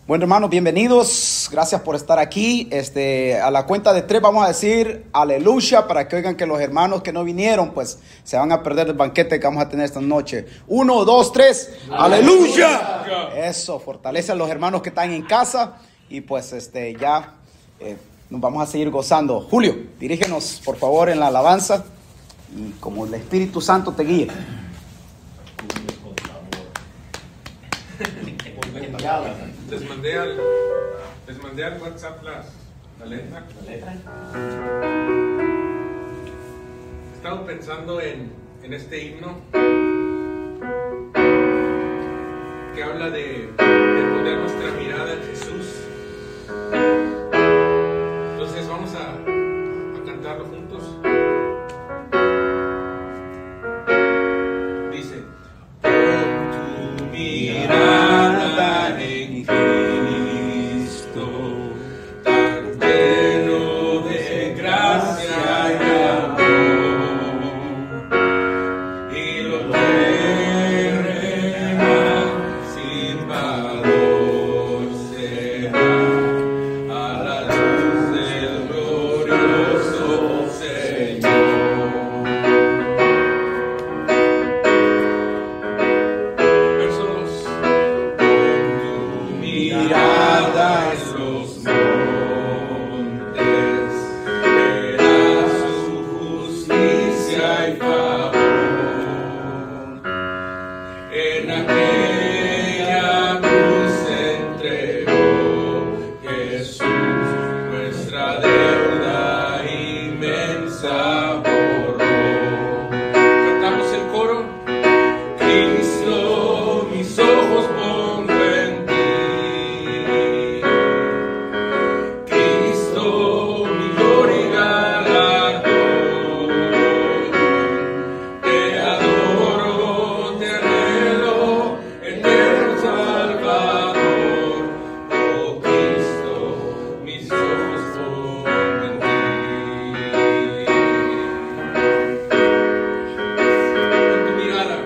Bueno, hermanos, bienvenidos. Gracias por estar aquí. A la cuenta de 3 vamos a decir aleluya para que oigan que los hermanos que no vinieron, pues se van a perder el banquete que vamos a tener esta noche. 1, 2, 3. ¡Aleluya! Eso, fortalece a los hermanos que están en casa y pues nos vamos a seguir gozando. Julio, dirígenos por favor en la alabanza y como el Espíritu Santo te guíe. Les mandé al WhatsApp la letra. He estado pensando en este himno que habla de poner nuestra mirada en Jesús. Entonces vamos a cantarlo juntos. Dice: pon tu mirada en Cristo, tan lleno de gracia y amor, y lo que sin valor será a la luz del glorioso Señor. Verso 2. Pon tu mirada en los montes, verás su justicia y favor. En aquella cruz se entregó Jesús, nuestra deuda inmensa borró. Cantamos el coro. Cristo, mis ojos pongo en ti. Cristo, mi gloria y galardón. Te adoro, te anhelo, eterno Salvador. Oh Cristo, mis ojos pongo en ti. En tu mirada.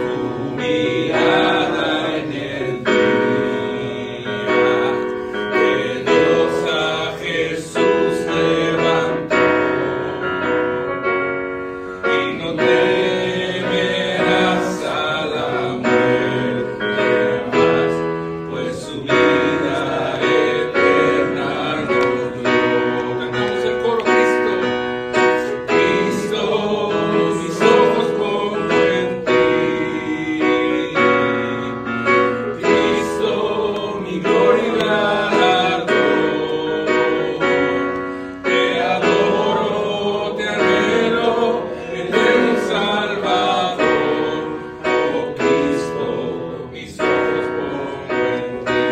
Tu mirada en el día que Dios a Jesús levantó, y no temerás a la muerte más, pues su vida eterna nos dio. Cantamos el coro. Cristo, mis ojos pongo en ti. Cristo, mi gloria y galardón. Te adoro, te anhelo, eterno Salvador. Oh Cristo, mis ojos pongo en ti.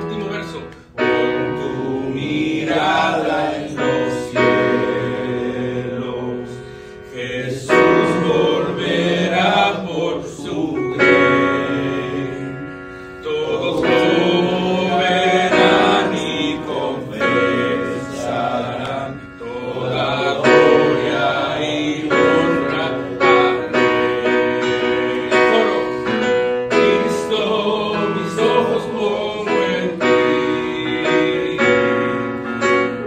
Último verso. Pon tu mirada en los cielos, Jesús volverá por su grey. Todos lo verán y confesarán toda gloria y honra al Rey. Coro. Cristo, mis ojos pongo en ti.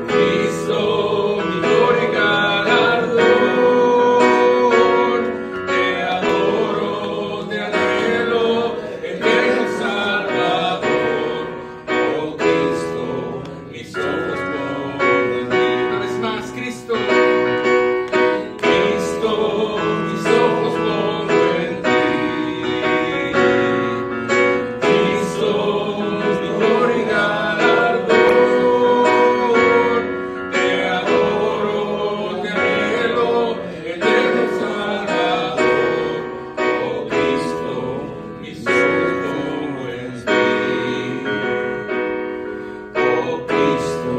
Cristo, mi gloria y galardón. Te adoro, te anhelo, eterno Salvador. Oh Cristo, mis ojos pongo en ti. Una vez más, Cristo. Cristo, mis ojos pongo en ti. Cristo, mi gloria y galardón. Te adoro, te anhelo, eterno Salvador. Oh Cristo, mis ojos pongo en ti. Oh Cristo,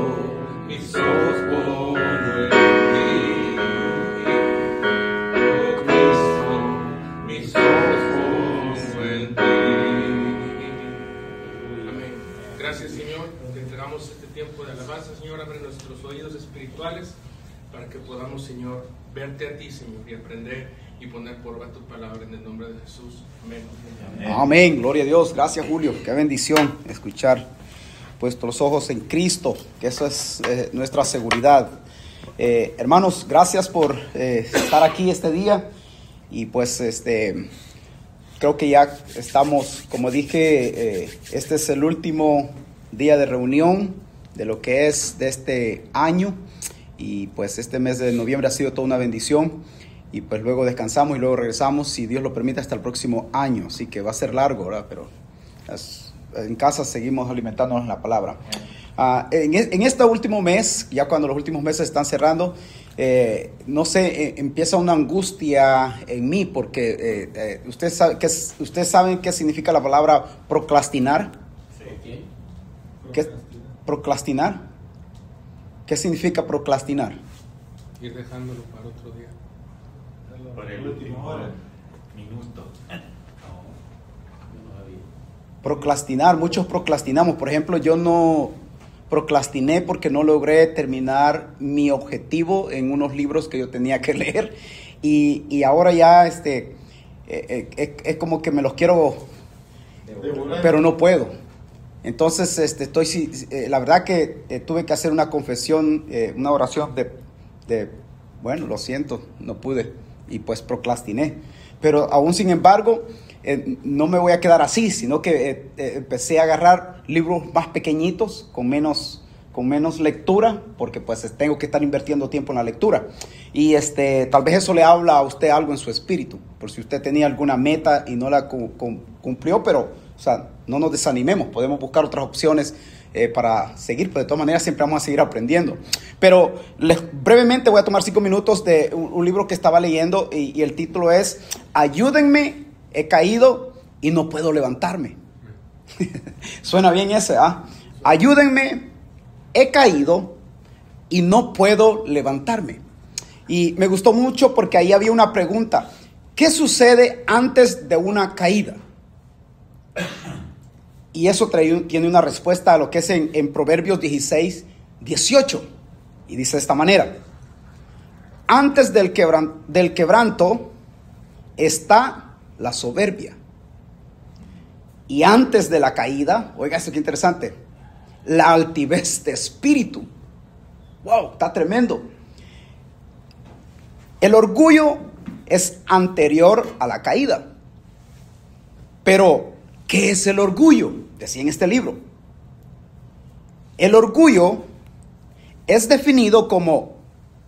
mis ojos pongo en ti. Oh Cristo, mis ojos pongo en ti. Amén. Gracias, Señor. Te entregamos este tiempo de alabanza, Señor. Abre nuestros oídos espirituales para que podamos, Señor, verte a ti, Señor, y aprender y y poner por obra tu palabra en el nombre de Jesús. Amén. Amén. Gloria a Dios. Gracias, Julio. Qué bendición escuchar vuestros ojos en Cristo, que eso es nuestra seguridad. Hermanos, gracias por estar aquí este día. Y pues creo que ya estamos, como dije, este es el último día de reunión de lo que es de este año. Y pues este mes de noviembre ha sido toda una bendición. Y pues luego descansamos y luego regresamos, si Dios lo permite, hasta el próximo año. Así que va a ser largo, ¿verdad? Pero en casa seguimos alimentándonos en la palabra. En este último mes, ya cuando los últimos meses están cerrando, no sé, empieza una angustia en mí, porque ustedes saben qué significa la palabra procrastinar. Sí. ¿Qué? ¿Procrastinar? ¿Qué significa procrastinar? Ir dejándolo para otro día. Por el último hora, minuto. Procrastinar, muchos procrastinamos. Por ejemplo, yo no procrastiné porque no logré terminar mi objetivo en unos libros que yo tenía que leer. Y ahora ya es como que me los quiero, pero no puedo. Entonces la verdad que tuve que hacer una confesión, una oración de bueno, lo siento, no pude. Y pues procrastiné. Pero aún sin embargo, no me voy a quedar así, sino que empecé a agarrar libros más pequeñitos, con menos lectura, porque pues tengo que estar invirtiendo tiempo en la lectura. Y tal vez eso le habla a usted algo en su espíritu, por si usted tenía alguna meta y no la cumplió, pero o sea, no nos desanimemos, podemos buscar otras opciones para seguir, pero de todas maneras siempre vamos a seguir aprendiendo. Pero brevemente voy a tomar 5 minutos de un libro que estaba leyendo y el título es Ayúdenme, he caído y no puedo levantarme. Suena bien ese, ¿ah? Ayúdenme, he caído y no puedo levantarme. Y me gustó mucho porque ahí había una pregunta: ¿qué sucede antes de una caída? Y eso tiene una respuesta a lo que es en Proverbios 16, 18. Y dice de esta manera: antes del quebranto está la soberbia. Y antes de la caída, oiga esto que interesante, la altivez de espíritu. Wow, está tremendo. El orgullo es anterior a la caída. Pero, ¿qué es el orgullo? Decía en este libro. El orgullo es definido como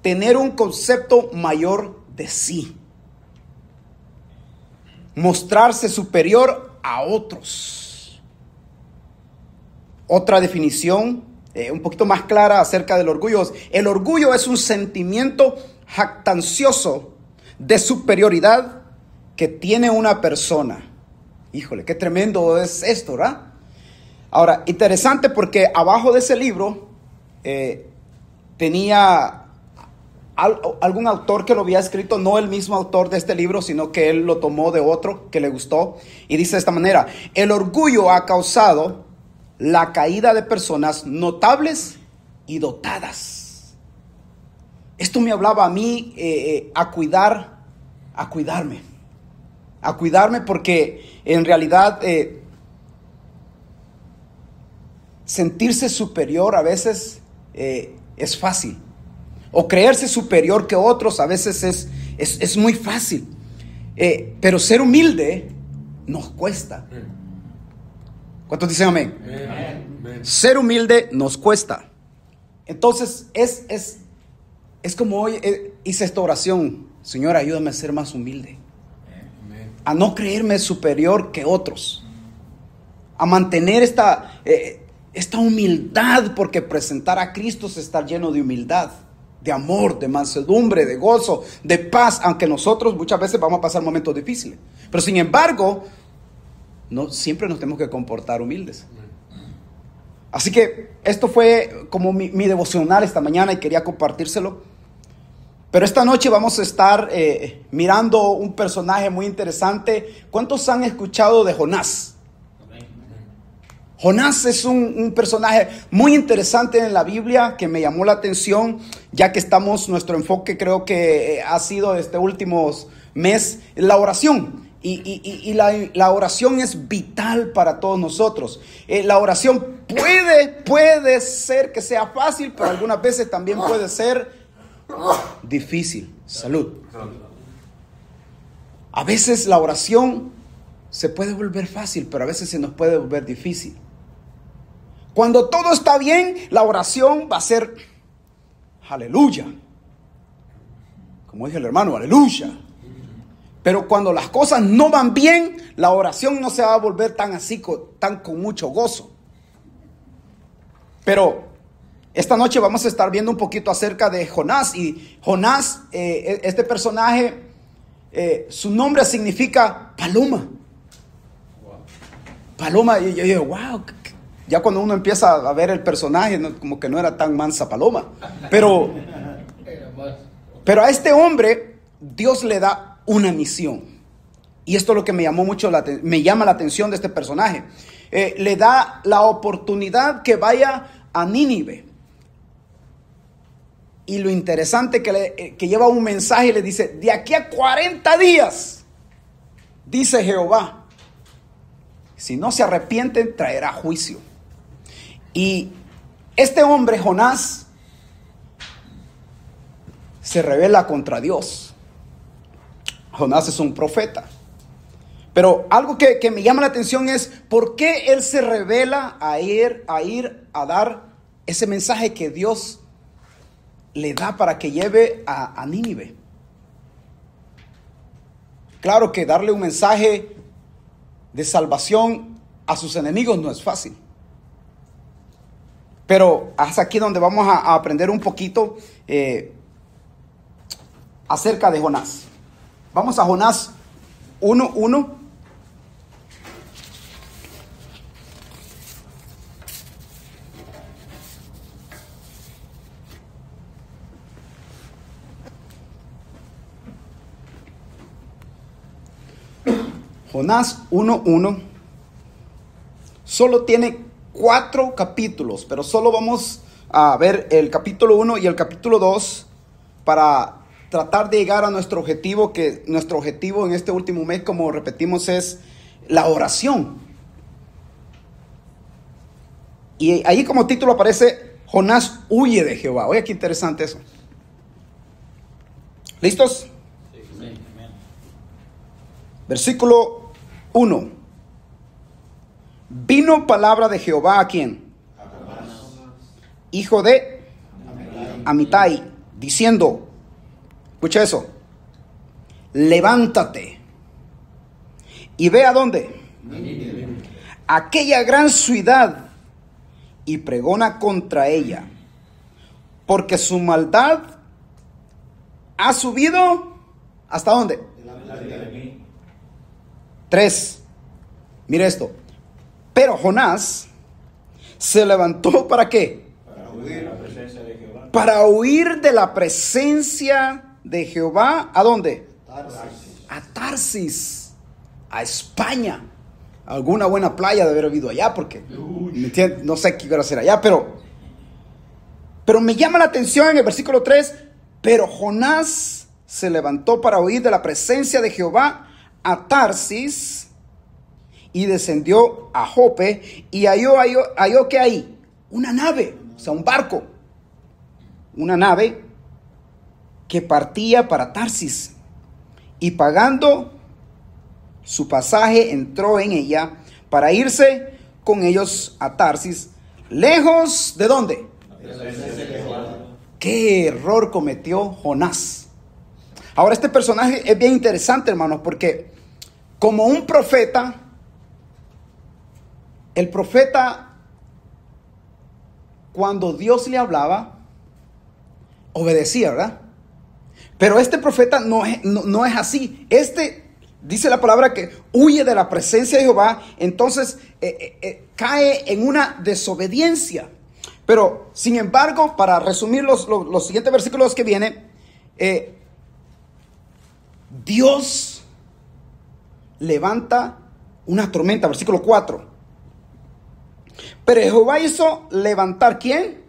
tener un concepto mayor de sí, mostrarse superior a otros. Otra definición un poquito más clara acerca del orgullo es: el orgullo es un sentimiento jactancioso de superioridad que tiene una persona. Híjole, qué tremendo es esto, ¿verdad? Ahora, interesante porque abajo de ese libro tenía algún autor que lo había escrito, no el mismo autor de este libro, sino que él lo tomó de otro que le gustó. Y dice de esta manera: el orgullo ha causado la caída de personas notables y dotadas. Esto me hablaba a mí a cuidarme porque en realidad sentirse superior a veces es fácil, o creerse superior que otros a veces es muy fácil, pero ser humilde nos cuesta. ¿Cuántos dicen amén? Amén. Ser humilde nos cuesta. Entonces es como hoy hice esta oración: Señor, ayúdame a ser más humilde, a no creerme superior que otros, a mantener esta humildad, porque presentar a Cristo es estar lleno de humildad, de amor, de mansedumbre, de gozo, de paz, aunque nosotros muchas veces vamos a pasar momentos difíciles, pero sin embargo no siempre nos tenemos que comportar humildes. Así que esto fue como mi devocional esta mañana y quería compartírselo. Pero esta noche vamos a estar mirando un personaje muy interesante. ¿Cuántos han escuchado de Jonás? Jonás es un personaje muy interesante en la Biblia que me llamó la atención, ya que nuestro enfoque creo que ha sido últimos mes, la oración. Y la oración es vital para todos nosotros. La oración puede ser que sea fácil, pero algunas veces también puede ser difícil. Salud. A veces la oración se puede volver fácil, pero a veces se nos puede volver difícil. Cuando todo está bien, la oración va a ser aleluya. Como dice el hermano, aleluya. Pero cuando las cosas no van bien, la oración no se va a volver tan así, tan con mucho gozo. Pero esta noche vamos a estar viendo un poquito acerca de Jonás. Y Jonás, este personaje, su nombre significa paloma. Paloma, y yo digo, wow. Ya cuando uno empieza a ver el personaje, como que no era tan mansa paloma. Pero a este hombre, Dios le da una misión. Y esto es lo que me llama la atención de este personaje. Le da la oportunidad que vaya a Nínive. Y lo interesante que lleva un mensaje y le dice: de aquí a 40 días, dice Jehová, si no se arrepienten, traerá juicio. Y este hombre, Jonás, se rebela contra Dios. Jonás es un profeta. Pero algo que me llama la atención es por qué él se revela a ir a dar ese mensaje que Dios le da para que lleve a Nínive. Claro que darle un mensaje de salvación a sus enemigos no es fácil. Pero hasta aquí donde vamos a aprender un poquito acerca de Jonás. Vamos a Jonás 1:1. Jonás 1:1 solo tiene 4 capítulos, pero solo vamos a ver el capítulo 1 y el capítulo 2 para tratar de llegar a nuestro objetivo, que nuestro objetivo en este último mes, como repetimos, es la oración. Y ahí como título aparece: Jonás huye de Jehová. Oye, qué interesante eso. ¿Listos? Sí. Versículo 1. Vino palabra de Jehová ¿a quién? Hijo de Amitai, diciendo, escucha eso: levántate y ve a dónde, aquella gran ciudad, y pregona contra ella, porque su maldad ha subido ¿hasta dónde? 3. Mire esto: pero Jonás se levantó ¿para qué? Para huir de la presencia de Jehová. Para huir de la presencia de Jehová. ¿A dónde? A Tarsis, a España. Alguna buena playa de haber habido allá, porque no sé qué iba a hacer allá, pero me llama la atención en el versículo 3: pero Jonás se levantó para huir de la presencia de Jehová a Tarsis, y descendió a Jope, y halló que hay una nave, o sea, un barco, una nave que partía para Tarsis, y pagando su pasaje entró en ella para irse con ellos a Tarsis, lejos ¿de dónde? ¿Qué error cometió Jonás? Ahora, este personaje es bien interesante, hermanos, porque como un profeta, el profeta, cuando Dios le hablaba, obedecía, ¿verdad? Pero este profeta no es así. Dice la palabra que huye de la presencia de Jehová, entonces cae en una desobediencia. Pero, sin embargo, para resumir los siguientes versículos que vienen, Dios levanta una tormenta, versículo 4. Pero Jehová hizo levantar ¿quién?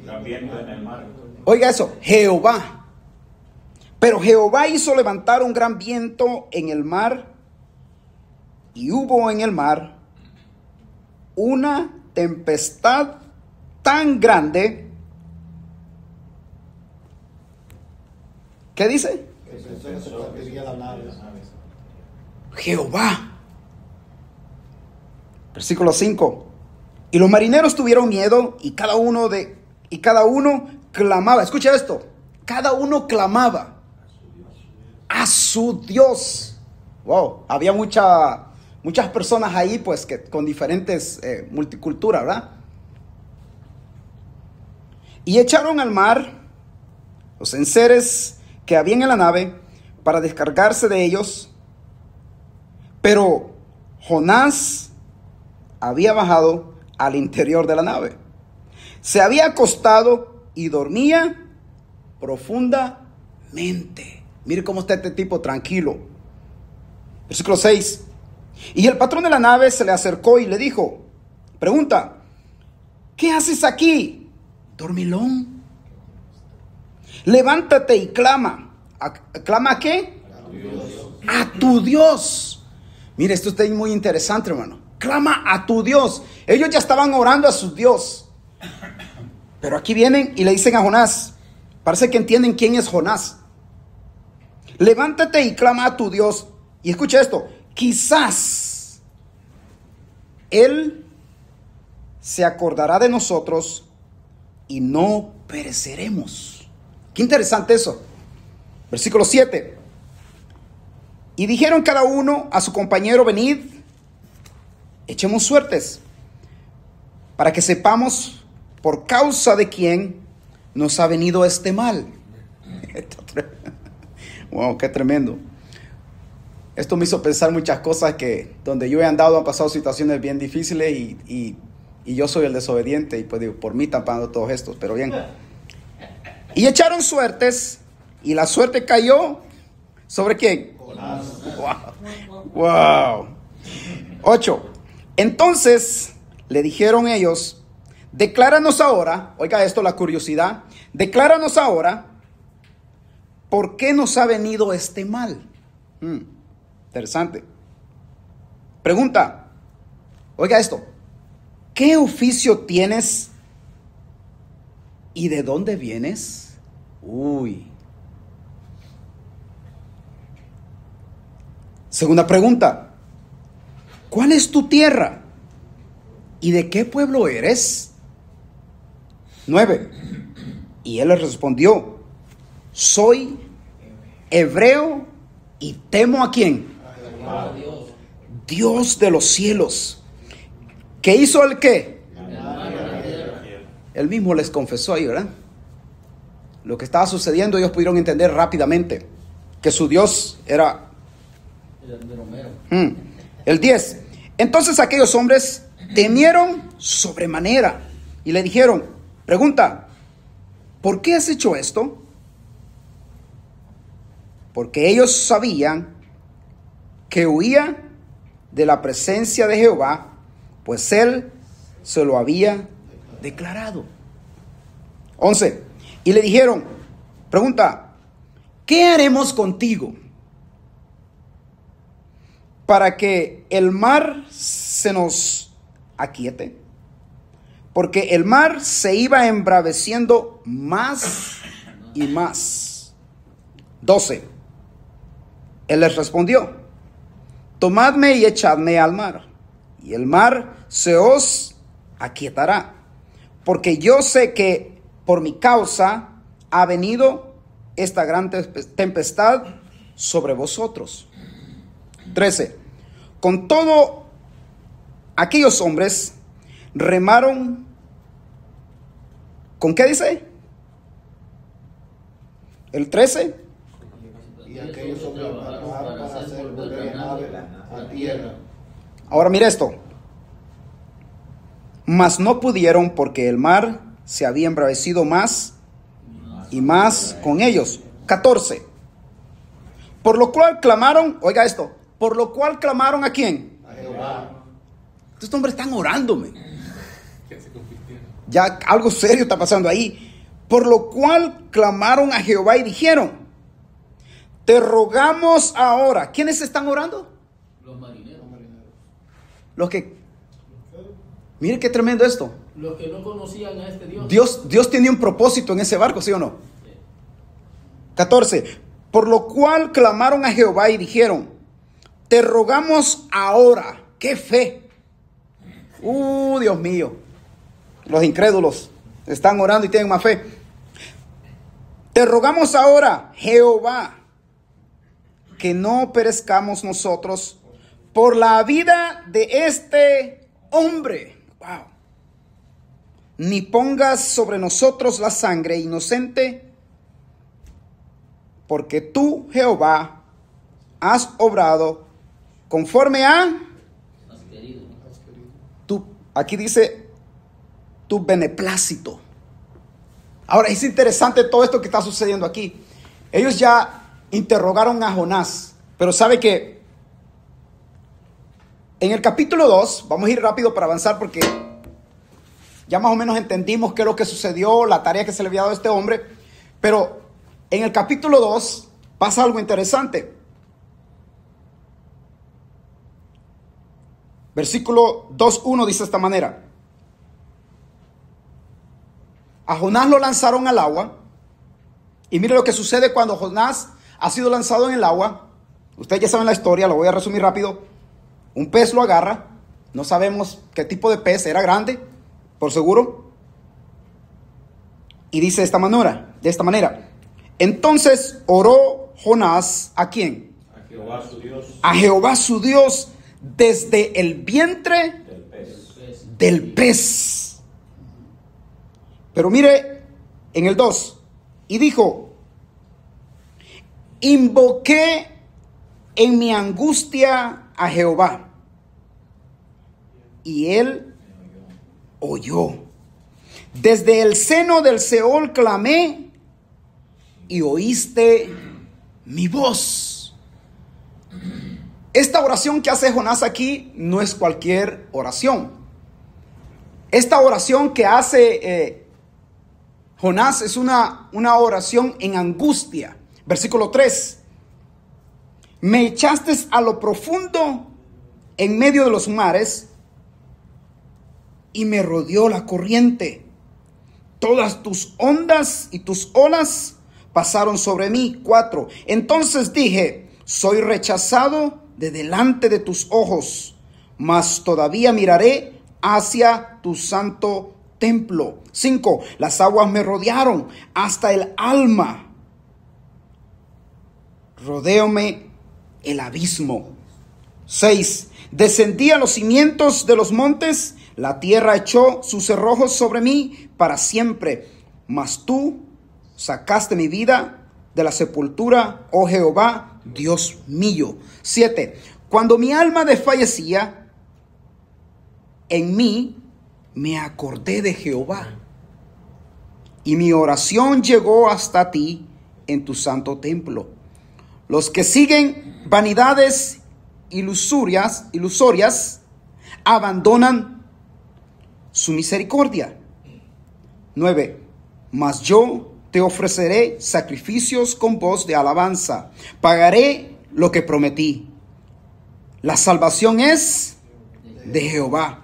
Gran viento en el mar. Oiga eso, Jehová. Pero Jehová hizo levantar un gran viento en el mar, y hubo en el mar una tempestad tan grande. ¿Qué dice? Jehová. Versículo 5. Y los marineros tuvieron miedo, y cada uno clamaba. Escucha esto. Cada uno clamaba a su Dios. Wow, había muchas personas ahí, pues, que con diferentes multiculturas, ¿verdad? Y echaron al mar los enseres que había en la nave para descargarse de ellos. Pero Jonás había bajado al interior de la nave. Se había acostado y dormía profundamente. Mire cómo está este tipo tranquilo. Versículo 6. Y el patrón de la nave se le acercó y le dijo, pregunta, ¿qué haces aquí, dormilón? Levántate y clama. ¿Clama a qué? A tu Dios. Mire, esto está muy interesante, hermano. Clama a tu Dios. Ellos ya estaban orando a su Dios. Pero aquí vienen y le dicen a Jonás. Parece que entienden quién es Jonás. Levántate y clama a tu Dios. Y escucha esto. Quizás Él se acordará de nosotros y no pereceremos. Qué interesante eso. Versículo 7. Y dijeron cada uno a su compañero, venid, echemos suertes, para que sepamos por causa de quién nos ha venido este mal. Wow, qué tremendo. Esto me hizo pensar muchas cosas que donde yo he andado han pasado situaciones bien difíciles y yo soy el desobediente y pues digo, por mí están pasando todos estos, pero bien. Y echaron suertes y la suerte cayó ¿sobre quién? Wow. 8. Entonces le dijeron ellos, decláranos ahora, oiga esto, la curiosidad, decláranos ahora, ¿por qué nos ha venido este mal? Interesante. Pregunta, oiga esto, ¿qué oficio tienes y de dónde vienes? Segunda pregunta, ¿cuál es tu tierra? ¿Y de qué pueblo eres? 9. Y él les respondió, soy hebreo y temo ¿a quién? A Dios. Dios de los cielos. ¿Qué hizo el qué? Él mismo les confesó ahí, ¿verdad? Lo que estaba sucediendo, ellos pudieron entender rápidamente que su Dios era el 10. Entonces aquellos hombres temieron sobremanera y le dijeron, pregunta, ¿por qué has hecho esto? Porque ellos sabían que huía de la presencia de Jehová, pues él se lo había declarado. 11. Y le dijeron, pregunta, ¿qué haremos contigo para que el mar se nos aquiete? Porque el mar se iba embraveciendo más y más. 12. Él les respondió, tomadme y echadme al mar, y el mar se os aquietará, porque yo sé que por mi causa ha venido esta gran tempestad sobre vosotros. 13. Con todo, aquellos hombres remaron, ¿con qué dice? El 13. Y aquellos hombres trabajaron para hacer volver la nave a tierra. Ahora mira esto. Mas no pudieron porque el mar se había embravecido más y más con ellos. 14. Por lo cual clamaron, oiga esto, por lo cual clamaron ¿a quién? A Jehová. Estos hombres están orándome. Ya algo serio está pasando ahí. Por lo cual clamaron a Jehová y dijeron, te rogamos ahora. ¿Quiénes están orando? Los marineros. Los que... Mire qué tremendo esto. Los que no conocían a este Dios. Dios tenía un propósito en ese barco, ¿sí o no? 14. Por lo cual clamaron a Jehová y dijeron, te rogamos ahora. ¡Qué fe! Dios mío. Los incrédulos están orando y tienen más fe. Te rogamos ahora, Jehová, que no perezcamos nosotros por la vida de este hombre. Wow. Ni pongas sobre nosotros la sangre inocente, porque tú, Jehová, has obrado conforme a tu, aquí dice, tu beneplácito. Ahora es interesante todo esto que está sucediendo aquí. Ellos ya interrogaron a Jonás, pero sabe que en el capítulo 2, vamos a ir rápido para avanzar porque ya más o menos entendimos qué es lo que sucedió, la tarea que se le había dado a este hombre, pero en el capítulo 2 pasa algo interesante. Versículo 2:1 dice de esta manera. A Jonás lo lanzaron al agua. Y mire lo que sucede cuando Jonás ha sido lanzado en el agua. Ustedes ya saben la historia, lo voy a resumir rápido. Un pez lo agarra. No sabemos qué tipo de pez, era grande, por seguro. Y dice de esta manera. Entonces oró Jonás, ¿a quién? A Jehová su Dios. A Jehová su Dios desde el vientre del pez. Pero mire en el 2. Y dijo, invoqué en mi angustia a Jehová. Y él oyó. Desde el seno del Seol clamé y oíste mi voz. Esta oración que hace Jonás aquí no es cualquier oración. Esta oración que hace Jonás es una oración en angustia. Versículo 3. Me echaste a lo profundo en medio de los mares y me rodeó la corriente. Todas tus ondas y tus olas pasaron sobre mí. 4. Entonces dije, soy rechazado de delante de tus ojos, mas todavía miraré hacia tu santo templo. 5. Las aguas me rodearon hasta el alma. Rodéome el abismo. 6. Descendí a los cimientos de los montes. La tierra echó sus cerrojos sobre mí para siempre. Mas tú sacaste mi vida de la sepultura, oh Jehová, Dios mío. 7. Cuando mi alma desfallecía, en mí me acordé de Jehová, y mi oración llegó hasta ti en tu santo templo. Los que siguen vanidades ilusorias abandonan su misericordia. 9. Mas yo te ofreceré sacrificios con voz de alabanza. Pagaré lo que prometí. La salvación es de Jehová.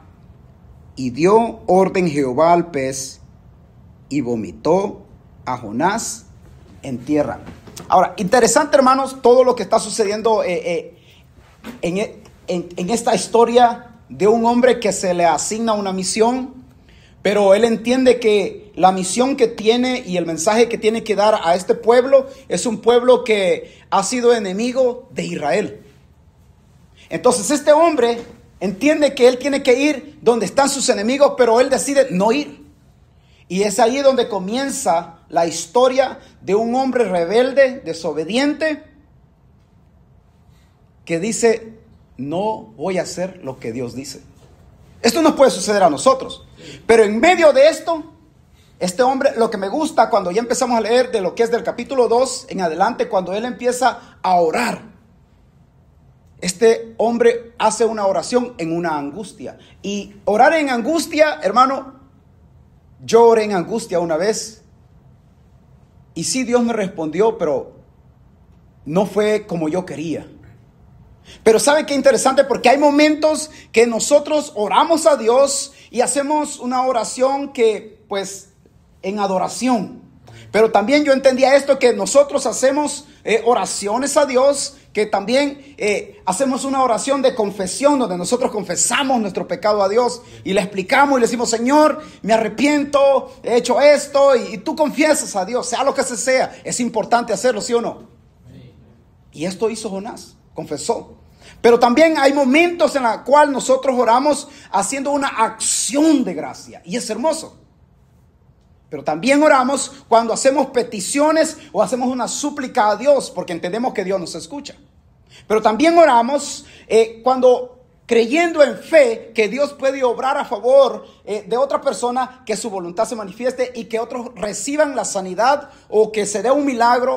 Y dio orden Jehová al pez y vomitó a Jonás en tierra. Ahora, interesante, hermanos, todo lo que está sucediendo en esta historia de un hombre que se le asigna una misión, pero él entiende que la misión que tiene y el mensaje que tiene que dar a este pueblo es un pueblo que ha sido enemigo de Israel. Entonces este hombre entiende que él tiene que ir donde están sus enemigos, pero él decide no ir. Y es ahí donde comienza la historia de un hombre rebelde, desobediente, que dice, no voy a hacer lo que Dios dice. Esto no puede suceder a nosotros. Pero en medio de esto, este hombre, lo que me gusta cuando ya empezamos a leer de lo que es del capítulo 2 en adelante, cuando él empieza a orar. Este hombre hace una oración en una angustia. Y orar en angustia, hermano, yo oré en angustia una vez. Y sí, Dios me respondió, pero no fue como yo quería. Pero ¿sabe qué interesante? Porque hay momentos que nosotros oramos a Dios y hacemos una oración que, pues, en adoración. Pero también yo entendía esto, que nosotros hacemos oraciones a Dios, que también hacemos una oración de confesión, donde nosotros confesamos nuestro pecado a Dios y le explicamos y le decimos: Señor, me arrepiento, he hecho esto, y tú confiesas a Dios, sea lo que sea. Es importante hacerlo, ¿sí o no? Y esto hizo Jonás, confesó. Pero también hay momentos en los cuales nosotros oramos haciendo una acción de gracia, y es hermoso. Pero también oramos cuando hacemos peticiones o hacemos una súplica a Dios, porque entendemos que Dios nos escucha. Pero también oramos cuando, creyendo en fe, que Dios puede obrar a favor de otra persona, que su voluntad se manifieste y que otros reciban la sanidad, o que se dé un milagro,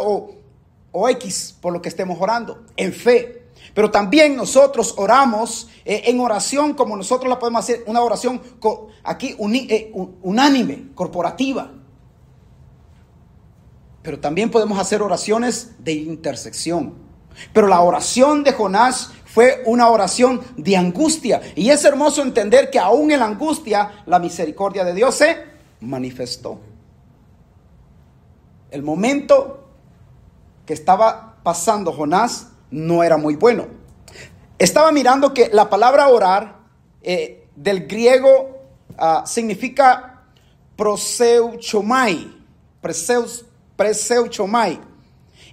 o X, por lo que estemos orando, en fe. Pero también nosotros oramos en oración, como nosotros la podemos hacer, una oración aquí unánime, corporativa. Pero también podemos hacer oraciones de intersección. Pero la oración de Jonás fue una oración de angustia. Y es hermoso entender que aún en la angustia, la misericordia de Dios se manifestó. El momento que estaba pasando Jonás no era muy bueno. Estaba mirando que la palabra orar del griego significa proseuchomai,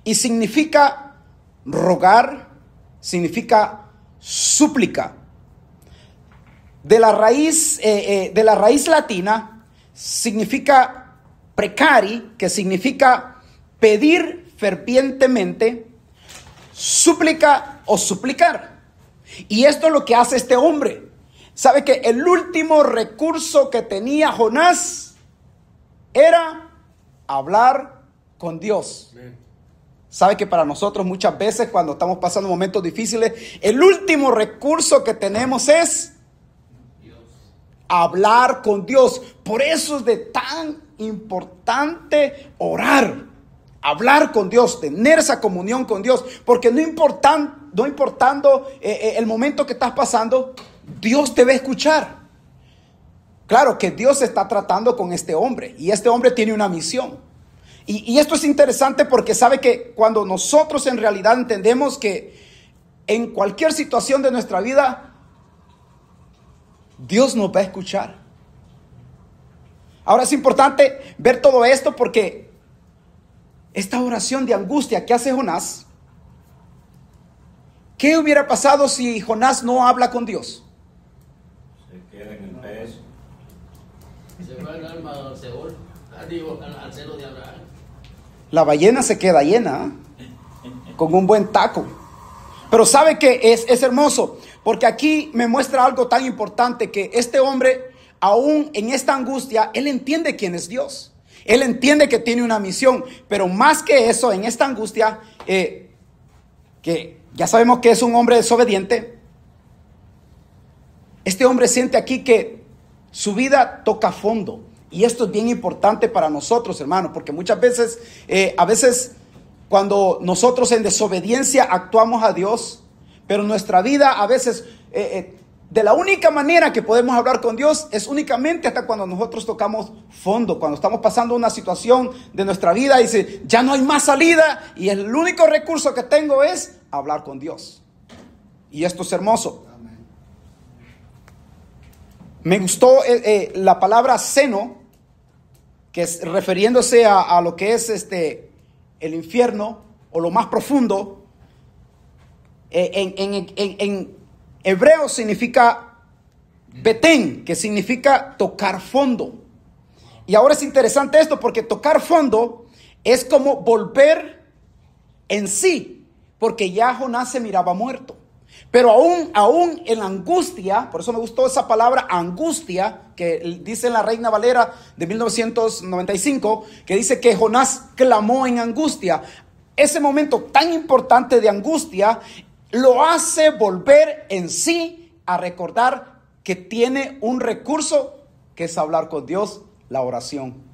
y significa rogar, significa súplica. De la raíz latina significa precari, que significa pedir fervientemente, súplica o suplicar. Y esto es lo que hace este hombre. Sabe que el último recurso que tenía Jonás era hablar con Dios. Sabe que para nosotros muchas veces, cuando estamos pasando momentos difíciles, el último recurso que tenemos es hablar con Dios. Por eso es de tan importante orar, hablar con Dios, tener esa comunión con Dios, porque no importando el momento que estás pasando, Dios te va a escuchar. Claro que Dios está tratando con este hombre, y este hombre tiene una misión. Y esto es interesante porque sabe que cuando nosotros en realidad entendemos que en cualquier situación de nuestra vida, Dios nos va a escuchar. Ahora es importante ver todo esto, porque esta oración de angustia que hace Jonás, ¿qué hubiera pasado si Jonás no habla con Dios? Se queda en el peso. Se va el alma al Seol, al seno de Abraham. La ballena se queda llena, con un buen taco. Pero sabe que es hermoso, porque aquí me muestra algo tan importante, que este hombre, aún en esta angustia, él entiende quién es Dios. Él entiende que tiene una misión, pero más que eso, en esta angustia, que ya sabemos que es un hombre desobediente, este hombre siente aquí que su vida toca fondo. Y esto es bien importante para nosotros, hermanos, porque muchas veces, cuando nosotros en desobediencia actuamos a Dios, pero nuestra vida a veces, de la única manera que podemos hablar con Dios es únicamente hasta cuando nosotros tocamos fondo, cuando estamos pasando una situación de nuestra vida y dice, ya no hay más salida y el único recurso que tengo es hablar con Dios. Y esto es hermoso. Me gustó la palabra seno, que es refiriéndose a lo que es el infierno o lo más profundo. En hebreo significa betén, que significa tocar fondo. Y ahora es interesante esto, porque tocar fondo es como volver en sí, porque ya Jonás se miraba muerto. Pero aún en la angustia, por eso me gustó esa palabra angustia, que dice en la Reina Valera de 1995, que dice que Jonás clamó en angustia. Ese momento tan importante de angustia lo hace volver en sí, a recordar que tiene un recurso, que es hablar con Dios, la oración.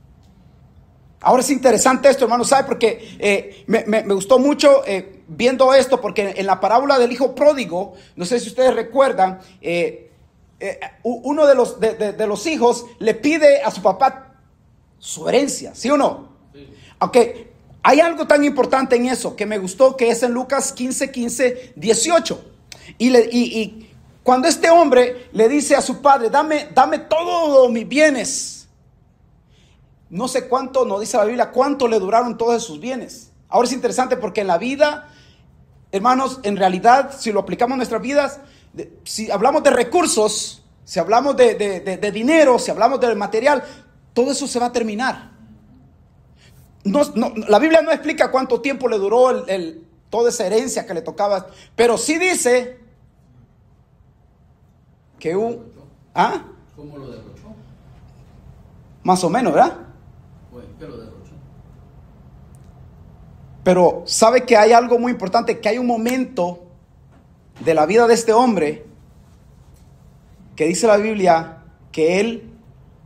Ahora es interesante esto, hermano, ¿sabe? Porque me gustó mucho viendo esto porque en la parábola del hijo pródigo, no sé si ustedes recuerdan, uno de los hijos le pide a su papá su herencia, ¿sí o no? Sí. Aunque hay algo tan importante en eso que me gustó, que es en Lucas 15, 18. Y cuando este hombre le dice a su padre, dame todos mis bienes. No sé cuánto, no dice la Biblia, cuánto le duraron todos sus bienes. Ahora es interesante porque en la vida, hermanos, en realidad, si lo aplicamos a nuestras vidas, si hablamos de recursos, si hablamos de dinero, si hablamos del material, todo eso se va a terminar. La Biblia no explica cuánto tiempo le duró toda esa herencia que le tocaba, pero sí dice que ¿Cómo lo derrochó? más o menos, ¿verdad? Pues, ¿qué lo derrochó? Pero sabe que hay algo muy importante, que hay un momento de la vida de este hombre que dice la Biblia que él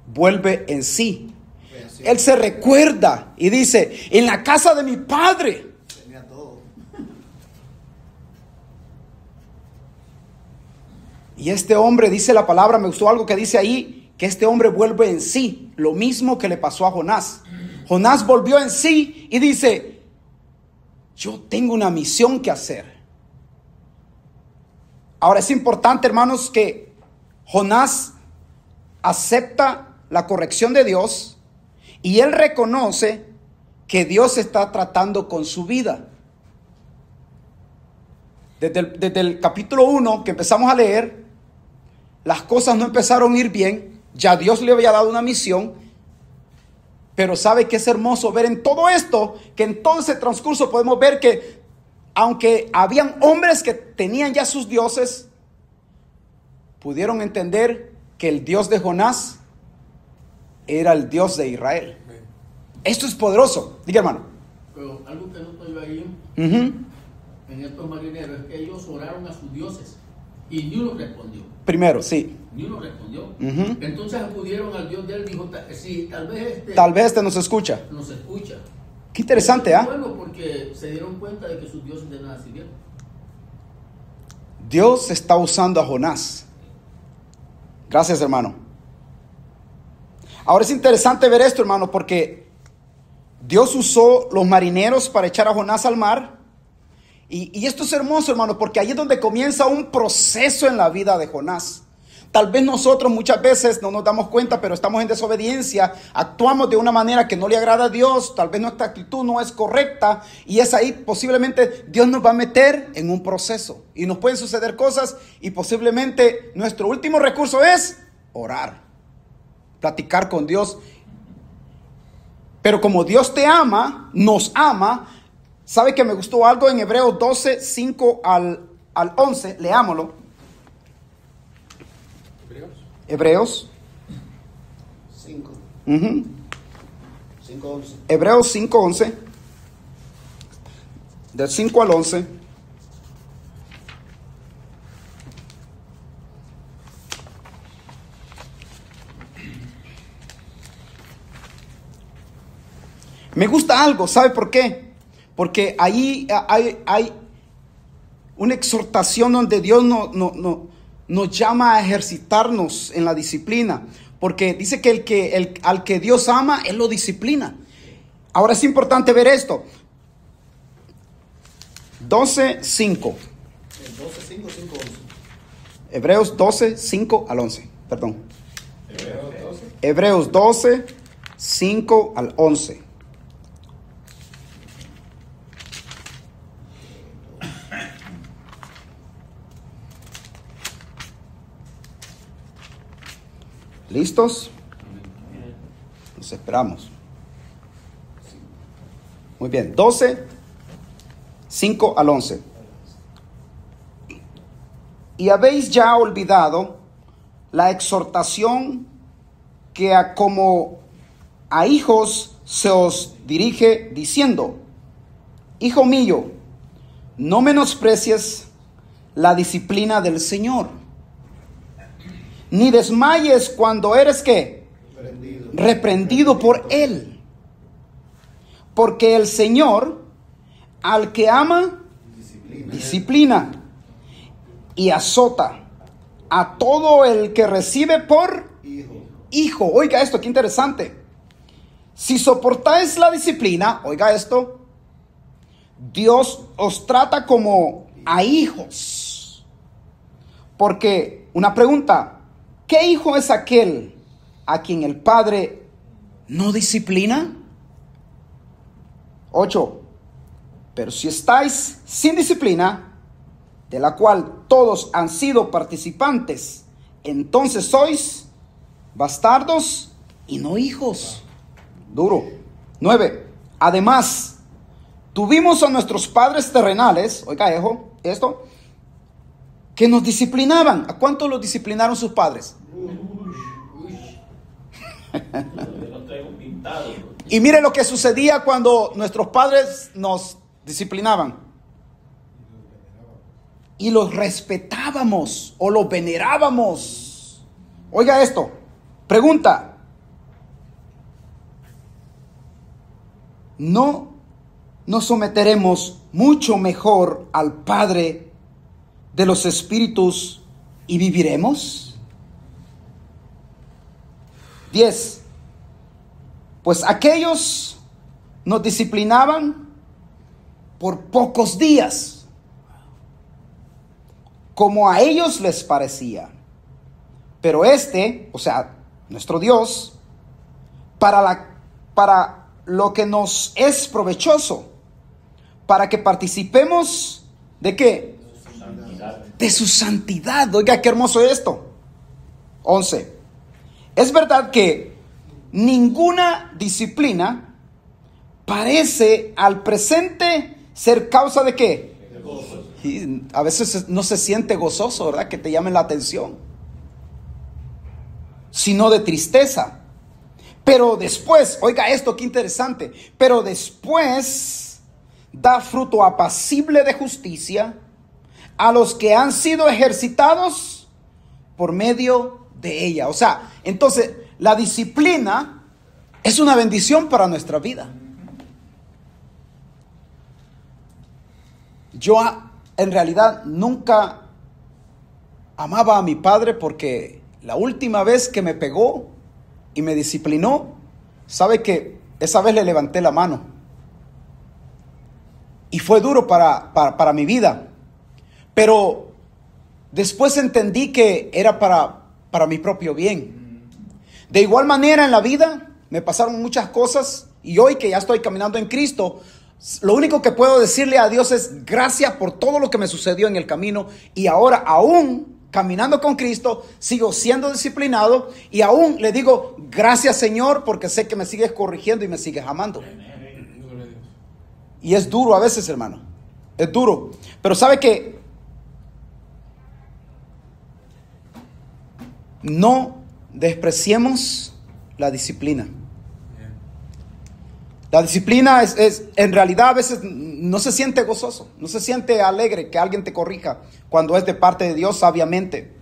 vuelve en sí. Él se recuerda y dice, en la casa de mi padre tenía todo. Y este hombre, dice la palabra, me gustó algo que dice ahí, que este hombre vuelve en sí, lo mismo que le pasó a Jonás. Jonás volvió en sí y dice, yo tengo una misión que hacer. Ahora es importante, hermanos, que Jonás acepta la corrección de Dios y él reconoce que Dios está tratando con su vida. Desde el capítulo 1 que empezamos a leer, las cosas no empezaron a ir bien. Ya Dios le había dado una misión. Pero sabe que es hermoso ver en todo esto, que en todo ese transcurso podemos ver que aunque habían hombres que tenían ya sus dioses, pudieron entender que el Dios de Jonás era el Dios de Israel. Esto es poderoso. Diga, hermano. Pero algo que noto yo ahí En estos marineros es que ellos oraron a sus dioses y ni uno respondió. Primero, sí. Ni uno respondió. Entonces acudieron al Dios de él y dijo, sí, Tal vez este nos escucha. nos escucha. Qué interesante, ¿ah? Bueno, porque se dieron cuenta de que sus dioses de nada sirvieron. Dios está usando a Jonás. Gracias, hermano. Ahora es interesante ver esto, hermano, porque Dios usó los marineros para echar a Jonás al mar. Y esto es hermoso, hermano, porque ahí es donde comienza un proceso en la vida de Jonás. Tal vez nosotros muchas veces no nos damos cuenta, pero estamos en desobediencia, actuamos de una manera que no le agrada a Dios, tal vez nuestra actitud no es correcta y es ahí posiblemente Dios nos va a meter en un proceso y nos pueden suceder cosas y posiblemente nuestro último recurso es orar, platicar con Dios. Pero como Dios te ama, nos ama, ¿sabe que me gustó algo en Hebreos 12, 5 al 11? Leámoslo. Hebreos 5. 5:11. 5:11. Hebreos 5:11. Del 5 al 11. Me gusta algo, ¿sabe por qué? Porque ahí hay una exhortación donde Dios nos llama a ejercitarnos en la disciplina, porque dice que al que Dios ama, Él lo disciplina. Ahora es importante ver esto. 12:5. 12:5, 5:11. Hebreos 12:5 al 11. Perdón. Hebreos 12. Hebreos 12:5 al 11. ¿Listos? Nos esperamos. Muy bien. 12:5 al 11. Y habéis ya olvidado la exhortación que como a hijos se os dirige diciendo: Hijo mío, no menosprecies la disciplina del Señor, ni desmayes cuando eres ¿qué? Reprendido por Él. Porque el Señor al que ama Disciplina. Y azota a todo el que recibe por hijo. Oiga esto, qué interesante. Si soportáis la disciplina, oiga esto, Dios os trata como a hijos. Porque, una pregunta, ¿qué hijo es aquel a quien el Padre no disciplina? 8. Pero si estáis sin disciplina, de la cual todos han sido participantes, entonces sois bastardos y no hijos. Duro. 9. Además, tuvimos a nuestros padres terrenales, oiga esto, que nos disciplinaban. ¿A cuántos los disciplinaron sus padres? Y mire lo que sucedía cuando nuestros padres nos disciplinaban. Y los respetábamos o los venerábamos. Oiga esto. Pregunta. ¿No nos someteremos mucho mejor al Padre de los espíritus y viviremos? 10. Pues aquellos nos disciplinaban por pocos días, como a ellos les parecía. Pero o sea, nuestro Dios, para lo que nos es provechoso, para que participemos ¿de qué? De su santidad. Oiga, qué hermoso esto. 11. Es verdad que ninguna disciplina parece al presente ser causa de ¿qué? De gozo. Y a veces no se siente gozoso, ¿verdad? Que te llame la atención, sino de tristeza. Pero después, oiga esto, qué interesante, pero después da fruto apacible de justicia a los que han sido ejercitados por medio de ella. O sea, entonces la disciplina es una bendición para nuestra vida. Yo en realidad nunca amaba a mi padre, porque la última vez que me pegó y me disciplinó, sabe que esa vez le levanté la mano. Y fue duro para mi vida. Pero después entendí que era para mi propio bien. De igual manera en la vida me pasaron muchas cosas, y hoy que ya estoy caminando en Cristo, lo único que puedo decirle a Dios es gracias por todo lo que me sucedió en el camino. Y ahora, aún caminando con Cristo, sigo siendo disciplinado, y aún le digo gracias, Señor, porque sé que me sigues corrigiendo y me sigues amando. Y es duro a veces, hermano, es duro, pero sabe que no despreciemos la disciplina. La disciplina es en realidad a veces no se siente gozoso, no se siente alegre que alguien te corrija cuando es de parte de Dios, sabiamente.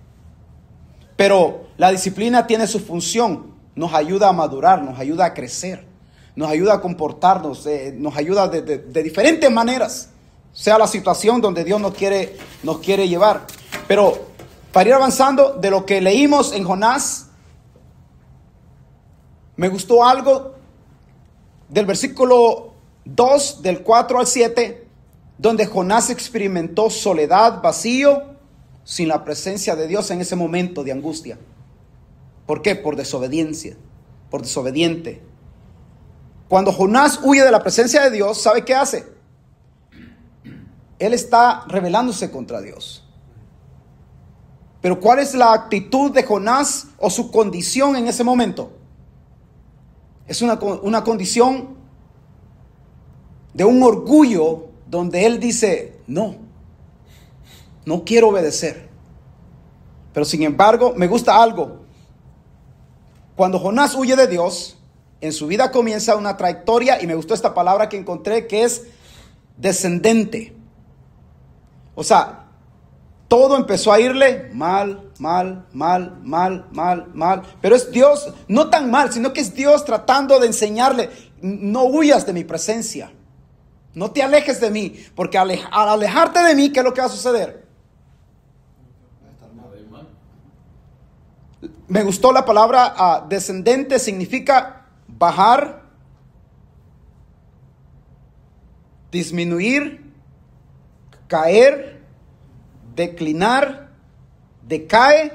Pero la disciplina tiene su función, nos ayuda a madurar, nos ayuda a crecer, nos ayuda a comportarnos, nos ayuda de diferentes maneras, sea la situación donde Dios nos quiere llevar. Pero para ir avanzando de lo que leímos en Jonás, me gustó algo del versículo 2, del 4 al 7, donde Jonás experimentó soledad, vacío, sin la presencia de Dios en ese momento de angustia. ¿Por qué? Por desobediencia, por desobediente. Cuando Jonás huye de la presencia de Dios, ¿sabe qué hace? Él está rebelándose contra Dios. Pero ¿cuál es la actitud de Jonás o su condición en ese momento? Es una condición de un orgullo donde él dice, no quiero obedecer. Pero sin embargo, me gusta algo. Cuando Jonás huye de Dios, en su vida comienza una trayectoria, y me gustó esta palabra que encontré, que es descendente. O sea, todo empezó a irle mal. Pero es Dios, no tan mal, sino que es Dios tratando de enseñarle, no huyas de mi presencia. No te alejes de mí, porque al alejarte de mí, ¿qué es lo que va a suceder? Me gustó la palabra descendente, significa bajar, disminuir, caer, declinar, decae,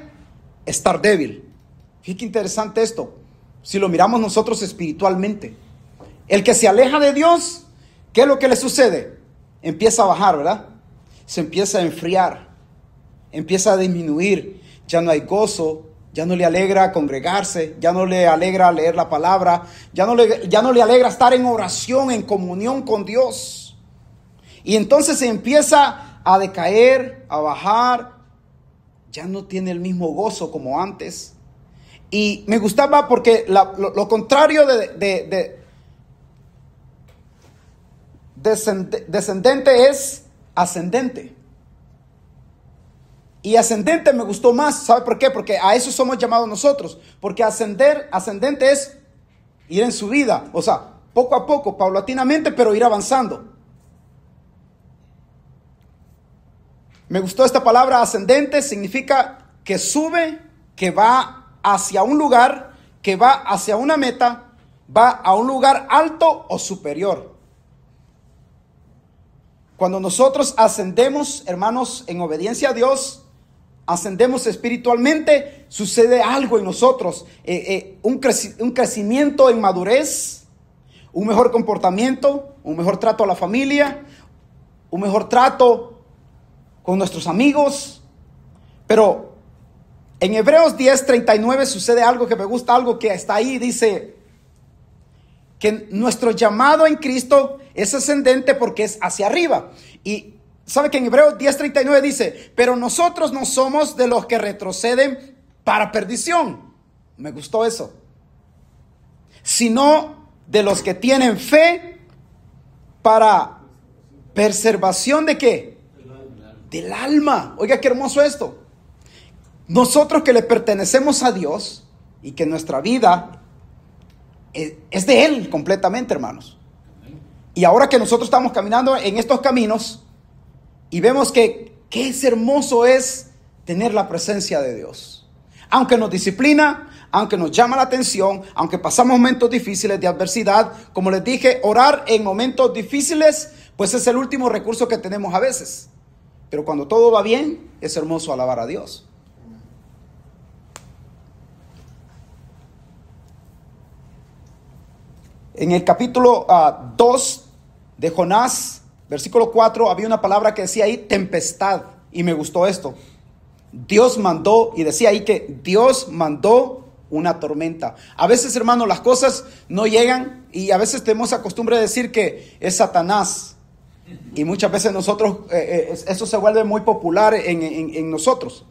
estar débil. Fíjate qué interesante esto, si lo miramos nosotros espiritualmente. El que se aleja de Dios, ¿qué es lo que le sucede? Empieza a bajar, ¿verdad? Se empieza a enfriar, empieza a disminuir, ya no hay gozo, ya no le alegra congregarse, ya no le alegra leer la palabra, ya no le alegra estar en oración, en comunión con Dios. Y entonces se empieza a decaer, a bajar, ya no tiene el mismo gozo como antes. Y me gustaba porque lo contrario de descendente es ascendente. Y ascendente me gustó más. ¿Sabe por qué? Porque a eso somos llamados nosotros. Porque ascendente es ir en su vida. O sea, poco a poco, paulatinamente, pero ir avanzando. Me gustó esta palabra ascendente. Significa que sube, que va hacia un lugar, que va hacia una meta, va a un lugar alto o superior. Cuando nosotros ascendemos, hermanos, en obediencia a Dios, ascendemos espiritualmente, sucede algo en nosotros, un crecimiento en madurez, un mejor comportamiento, un mejor trato a la familia, un mejor trato con nuestros amigos. Pero en Hebreos 10:39 sucede algo que me gusta, algo que está ahí, dice que nuestro llamado en Cristo es ascendente porque es hacia arriba. Y sabe que en Hebreos 10:39 dice, pero nosotros no somos de los que retroceden para perdición. Me gustó eso. Sino de los que tienen fe para preservación ¿de qué? Del alma. Oiga, qué hermoso esto. Nosotros que le pertenecemos a Dios y que nuestra vida es de Él completamente, hermanos. Y ahora que nosotros estamos caminando en estos caminos y vemos que qué hermoso es tener la presencia de Dios. Aunque nos disciplina, aunque nos llama la atención, aunque pasamos momentos difíciles de adversidad, como les dije, orar en momentos difíciles, pues es el último recurso que tenemos a veces. Pero cuando todo va bien, es hermoso alabar a Dios. En el capítulo 2 de Jonás, versículo 4, había una palabra que decía ahí, tempestad. Y me gustó esto. Dios mandó, y decía ahí que Dios mandó una tormenta. A veces, hermanos, las cosas no llegan y a veces tenemos la costumbre de decir que es Satanás. Y muchas veces nosotros, eso se vuelve muy popular en nosotros.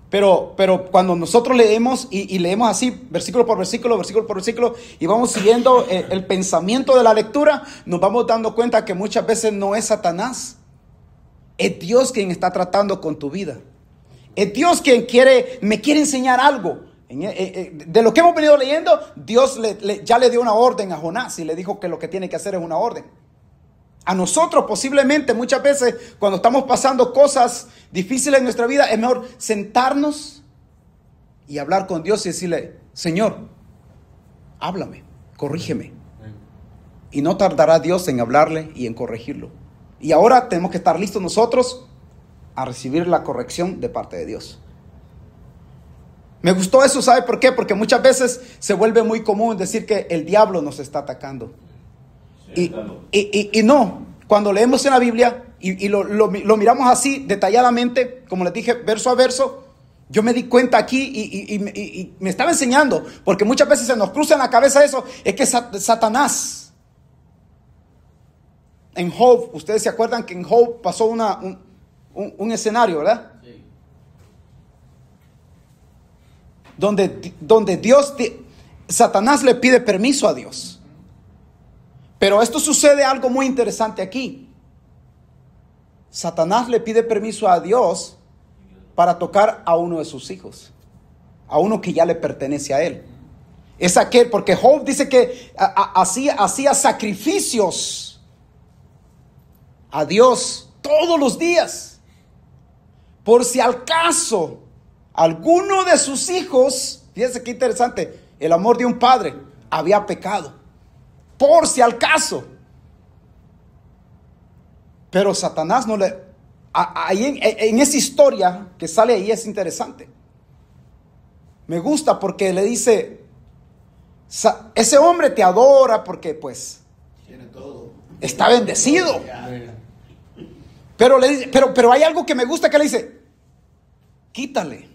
Pero cuando nosotros leemos y leemos así, versículo por versículo, y vamos siguiendo el pensamiento de la lectura, nos vamos dando cuenta que muchas veces no es Satanás. Es Dios quien está tratando con tu vida. Es Dios quien me quiere enseñar algo. De lo que hemos venido leyendo, Dios ya le dio una orden a Jonás y le dijo que lo que tiene que hacer es una orden. A nosotros posiblemente muchas veces cuando estamos pasando cosas difíciles en nuestra vida es mejor sentarnos y hablar con Dios y decirle, Señor, háblame, corrígeme. Y no tardará Dios en hablarle y en corregirlo. Y ahora tenemos que estar listos nosotros a recibir la corrección de parte de Dios. Me gustó eso, ¿sabe por qué? Porque muchas veces se vuelve muy común decir que el diablo nos está atacando. Y no, cuando leemos en la Biblia y lo miramos así detalladamente, como les dije, verso a verso, yo me di cuenta aquí y me estaba enseñando, porque muchas veces se nos cruza en la cabeza eso, es que Satanás. En Job, ustedes se acuerdan que en Job pasó un escenario, ¿verdad? Sí. Donde Satanás le pide permiso a Dios. Pero esto sucede algo muy interesante aquí. Satanás le pide permiso a Dios para tocar a uno de sus hijos, a uno que ya le pertenece a él. Es aquel, porque Job dice que hacía sacrificios a Dios todos los días, por si al caso alguno de sus hijos, fíjense qué interesante, el amor de un padre, había pecado, por si al caso. Pero Satanás no le... Ahí en esa historia que sale ahí es interesante. Me gusta porque le dice, ese hombre te adora porque pues Tiene todo. está bendecido. Pero le dice, pero hay algo que me gusta que le dice, quítale.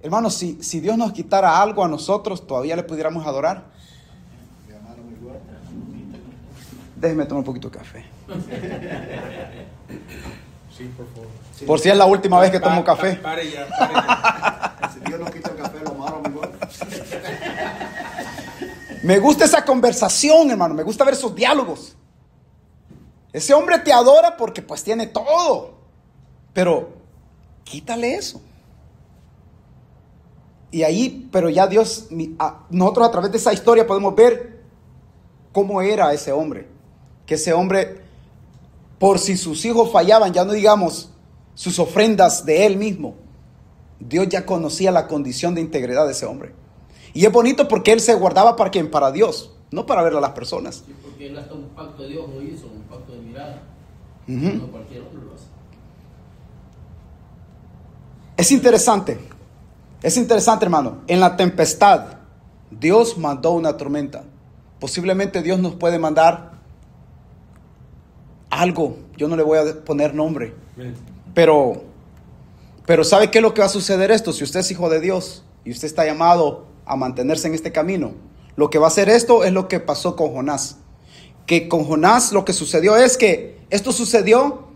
Hermanos, si Dios nos quitara algo a nosotros, todavía le pudiéramos adorar. Mi hermano muy bueno. Déjeme tomar un poquito de café. Sí, por favor. Sí. Por si es la última vez que tomo café. Pare ya, pare ya. Si Dios no quita el café, lo malo, muy bueno. Me gusta esa conversación, hermano. Me gusta ver esos diálogos. Ese hombre te adora porque pues tiene todo. Pero quítale eso. Y ahí, pero ya Dios, nosotros a través de esa historia podemos ver cómo era ese hombre. Que ese hombre, por si sus hijos fallaban, ya no digamos sus ofrendas de él mismo, Dios ya conocía la condición de integridad de ese hombre. Y es bonito porque él se guardaba para quién, para Dios, no para ver a las personas. Sí, porque él hasta un pacto de Dios lo hizo, un pacto de mirada. Ujú. No cualquier hombre lo hace. Es interesante, hermano. En la tempestad, Dios mandó una tormenta. Posiblemente Dios nos puede mandar algo. Yo no le voy a poner nombre. Pero ¿sabe qué es lo que va a suceder esto? Si usted es hijo de Dios y usted está llamado a mantenerse en este camino, lo que va a hacer esto es lo que pasó con Jonás. Que con Jonás lo que sucedió es que esto sucedió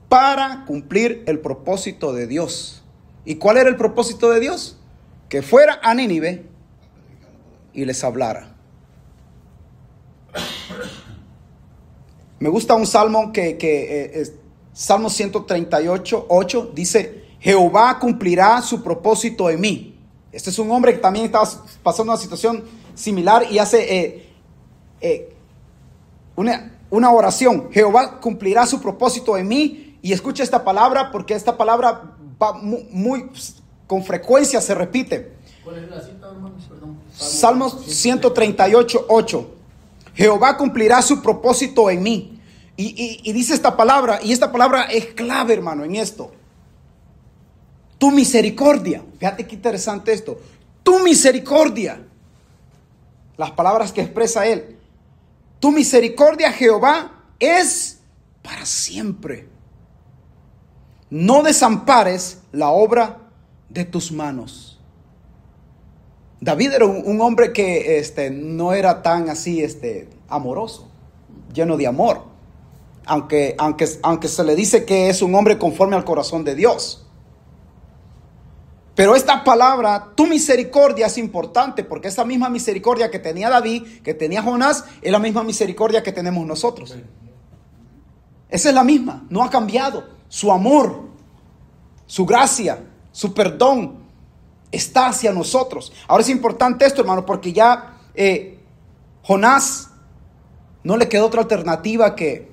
para cumplir el propósito de Dios. ¿Y cuál era el propósito de Dios? Que fuera a Nínive y les hablara. Me gusta un salmo que Salmo 138:8 dice: Jehová cumplirá su propósito en mí. Este es un hombre que también estaba pasando una situación similar y hace una oración. Jehová cumplirá su propósito en mí. Y escucha esta palabra porque esta palabra va muy con frecuencia se repite. ¿Cuál es la cita, hermano? Perdón. Salmos 138:8. Jehová cumplirá su propósito en mí. Y dice esta palabra, y esta palabra es clave, hermano, en esto. Tu misericordia. Fíjate qué interesante esto. Tu misericordia. Las palabras que expresa él. Tu misericordia, Jehová, es para siempre. No desampares la obra de tus manos. David era un hombre que no era tan así amoroso, lleno de amor. Aunque se le dice que es un hombre conforme al corazón de Dios. Pero esta palabra, tu misericordia, es importante porque esa misma misericordia que tenía David, que tenía Jonás, es la misma misericordia que tenemos nosotros. Esa es la misma, no ha cambiado. Su amor, su gracia, su perdón está hacia nosotros. Ahora es importante esto, hermano, porque ya Jonás no le quedó otra alternativa que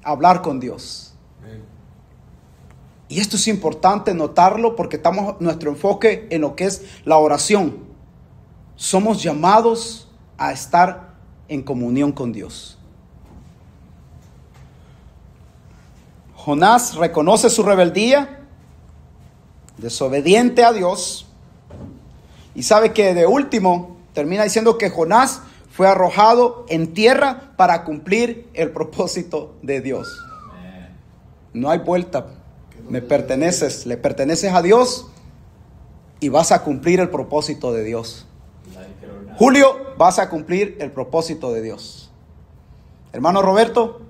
hablar con Dios. Y esto es importante notarlo porque estamos nuestro enfoque en lo que es la oración. Somos llamados a estar en comunión con Dios. Jonás reconoce su rebeldía, desobediente a Dios, y sabe que de último termina diciendo que Jonás fue arrojado en tierra para cumplir el propósito de Dios. No hay vuelta. Le perteneces a Dios y vas a cumplir el propósito de Dios. Julio, vas a cumplir el propósito de Dios. Hermano Roberto,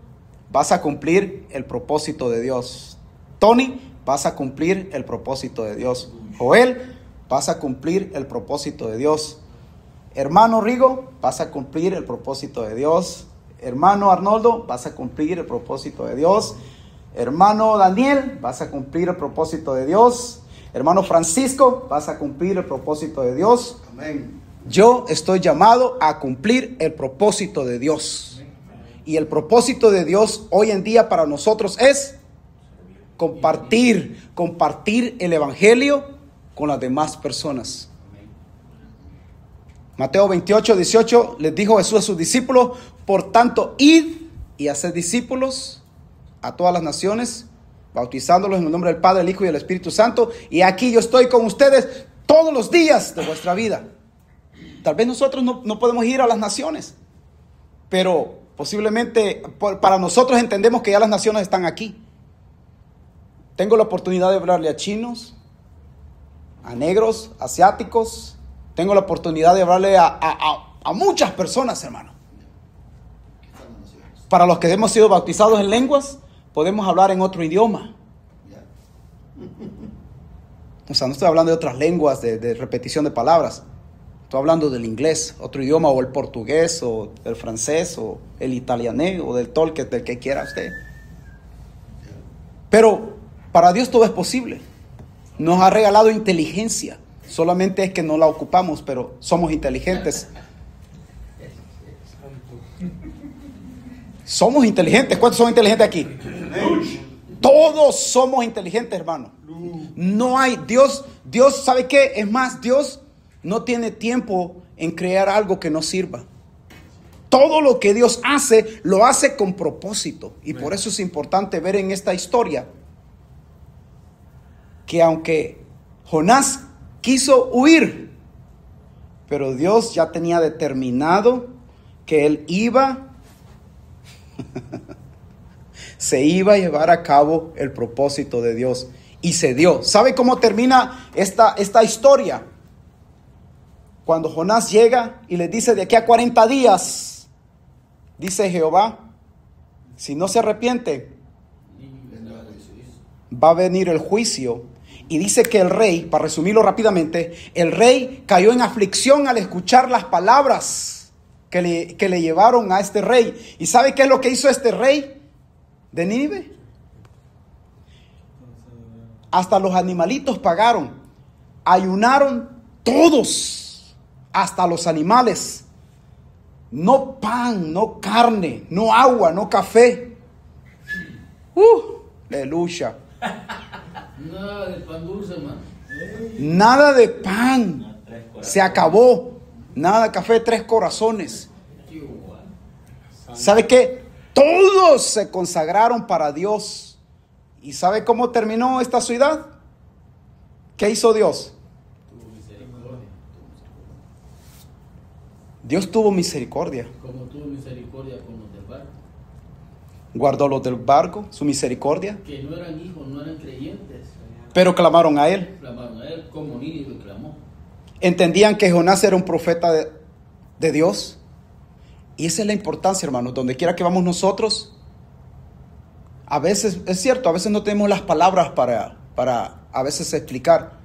vas a cumplir el propósito de Dios. Tony, vas a cumplir el propósito de Dios. Joel, vas a cumplir el propósito de Dios. Hermano Rigo, vas a cumplir el propósito de Dios. Hermano Arnoldo, vas a cumplir el propósito de Dios. Hermano Daniel, vas a cumplir el propósito de Dios. Hermano Francisco, vas a cumplir el propósito de Dios. Amén. Yo estoy llamado a cumplir el propósito de Dios. Y el propósito de Dios hoy en día para nosotros es compartir el evangelio con las demás personas. Mateo 28:18 les dijo Jesús a sus discípulos: por tanto, id y haced discípulos a todas las naciones, bautizándolos en el nombre del Padre, el Hijo y el Espíritu Santo. Y aquí yo estoy con ustedes todos los días de vuestra vida. Tal vez nosotros no podemos ir a las naciones, pero posiblemente para nosotros entendemos que ya las naciones están aquí. Tengo la oportunidad de hablarle a chinos, a negros, asiáticos. Tengo la oportunidad de hablarle a muchas personas, hermano. Para los que hemos sido bautizados en lenguas, podemos hablar en otro idioma. O sea, no estoy hablando de otras lenguas, de repetición de palabras. Estoy hablando del inglés, otro idioma, o el portugués, o el francés, o el italiané, o del tolque, del que quiera usted. Pero para Dios todo es posible. Nos ha regalado inteligencia. Solamente es que no la ocupamos, pero somos inteligentes. Somos inteligentes. ¿Cuántos son inteligentes aquí? Todos somos inteligentes, hermano. No hay Dios, ¿sabe qué? Es más, Dios no tiene tiempo en crear algo que no sirva. Todo lo que Dios hace, lo hace con propósito. Y por eso es importante ver en esta historia que aunque Jonás quiso huir, pero Dios ya tenía determinado que él se iba a llevar a cabo el propósito de Dios. Y se dio. ¿Sabe cómo termina esta historia? Cuando Jonás llega y le dice: de aquí a 40 días, dice Jehová, si no se arrepiente, va a venir el juicio. Y dice que el rey, para resumirlo rápidamente, el rey cayó en aflicción al escuchar las palabras que le llevaron a este rey. ¿Y sabe qué es lo que hizo este rey de Nínive? Hasta los animalitos pagaron. Ayunaron todos, hasta los animales. No pan, no carne, no agua, no café. Aleluya. Nada de pan dulce, man. Nada de pan. Se acabó. Nada de café, 3 corazones. ¿Sabe qué? Todos se consagraron para Dios. ¿Y sabe cómo terminó esta ciudad? ¿Qué hizo Dios? Dios tuvo misericordia. Como tuvo misericordia con los del barco. Guardó los del barco, su misericordia. Que no eran hijos, no eran creyentes. Pero clamaron a él. Clamaron a él como Nínive clamó. Entendían que Jonás era un profeta de Dios. Y esa es la importancia, hermanos. Donde quiera que vamos nosotros, a veces, es cierto, a veces no tenemos las palabras para a veces explicar.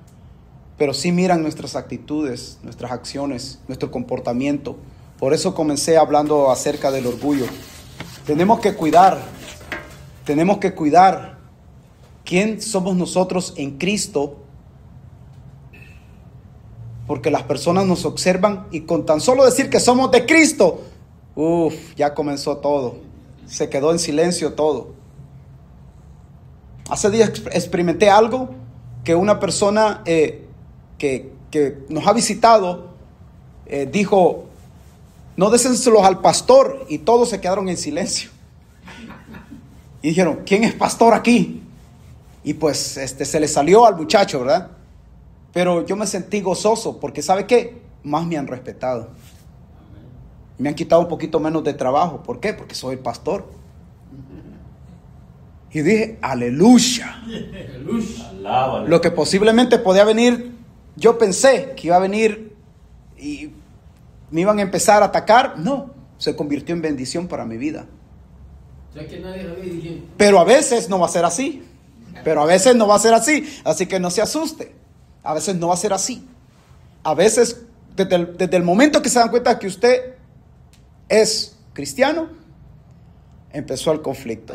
Pero sí miran nuestras actitudes, nuestras acciones, nuestro comportamiento. Por eso comencé hablando acerca del orgullo. Tenemos que cuidar quién somos nosotros en Cristo, porque las personas nos observan y con tan solo decir que somos de Cristo, ya comenzó todo, se quedó en silencio todo. Hace días experimenté algo que una persona que nos ha visitado dijo: no désenselos al pastor, y todos se quedaron en silencio. Y dijeron: ¿quién es pastor aquí? Y pues se le salió al muchacho, ¿verdad? Pero yo me sentí gozoso porque ¿sabe qué? Más me han respetado. Me han quitado un poquito menos de trabajo. ¿Por qué? Porque soy el pastor. Y dije: aleluya. Lo que posiblemente podía venir, yo pensé que iba a venir y me iban a empezar a atacar. No, se convirtió en bendición para mi vida. Pero a veces no va a ser así. Así que no se asuste. A veces no va a ser así. A veces, desde el momento que se dan cuenta que usted es cristiano, empezó el conflicto.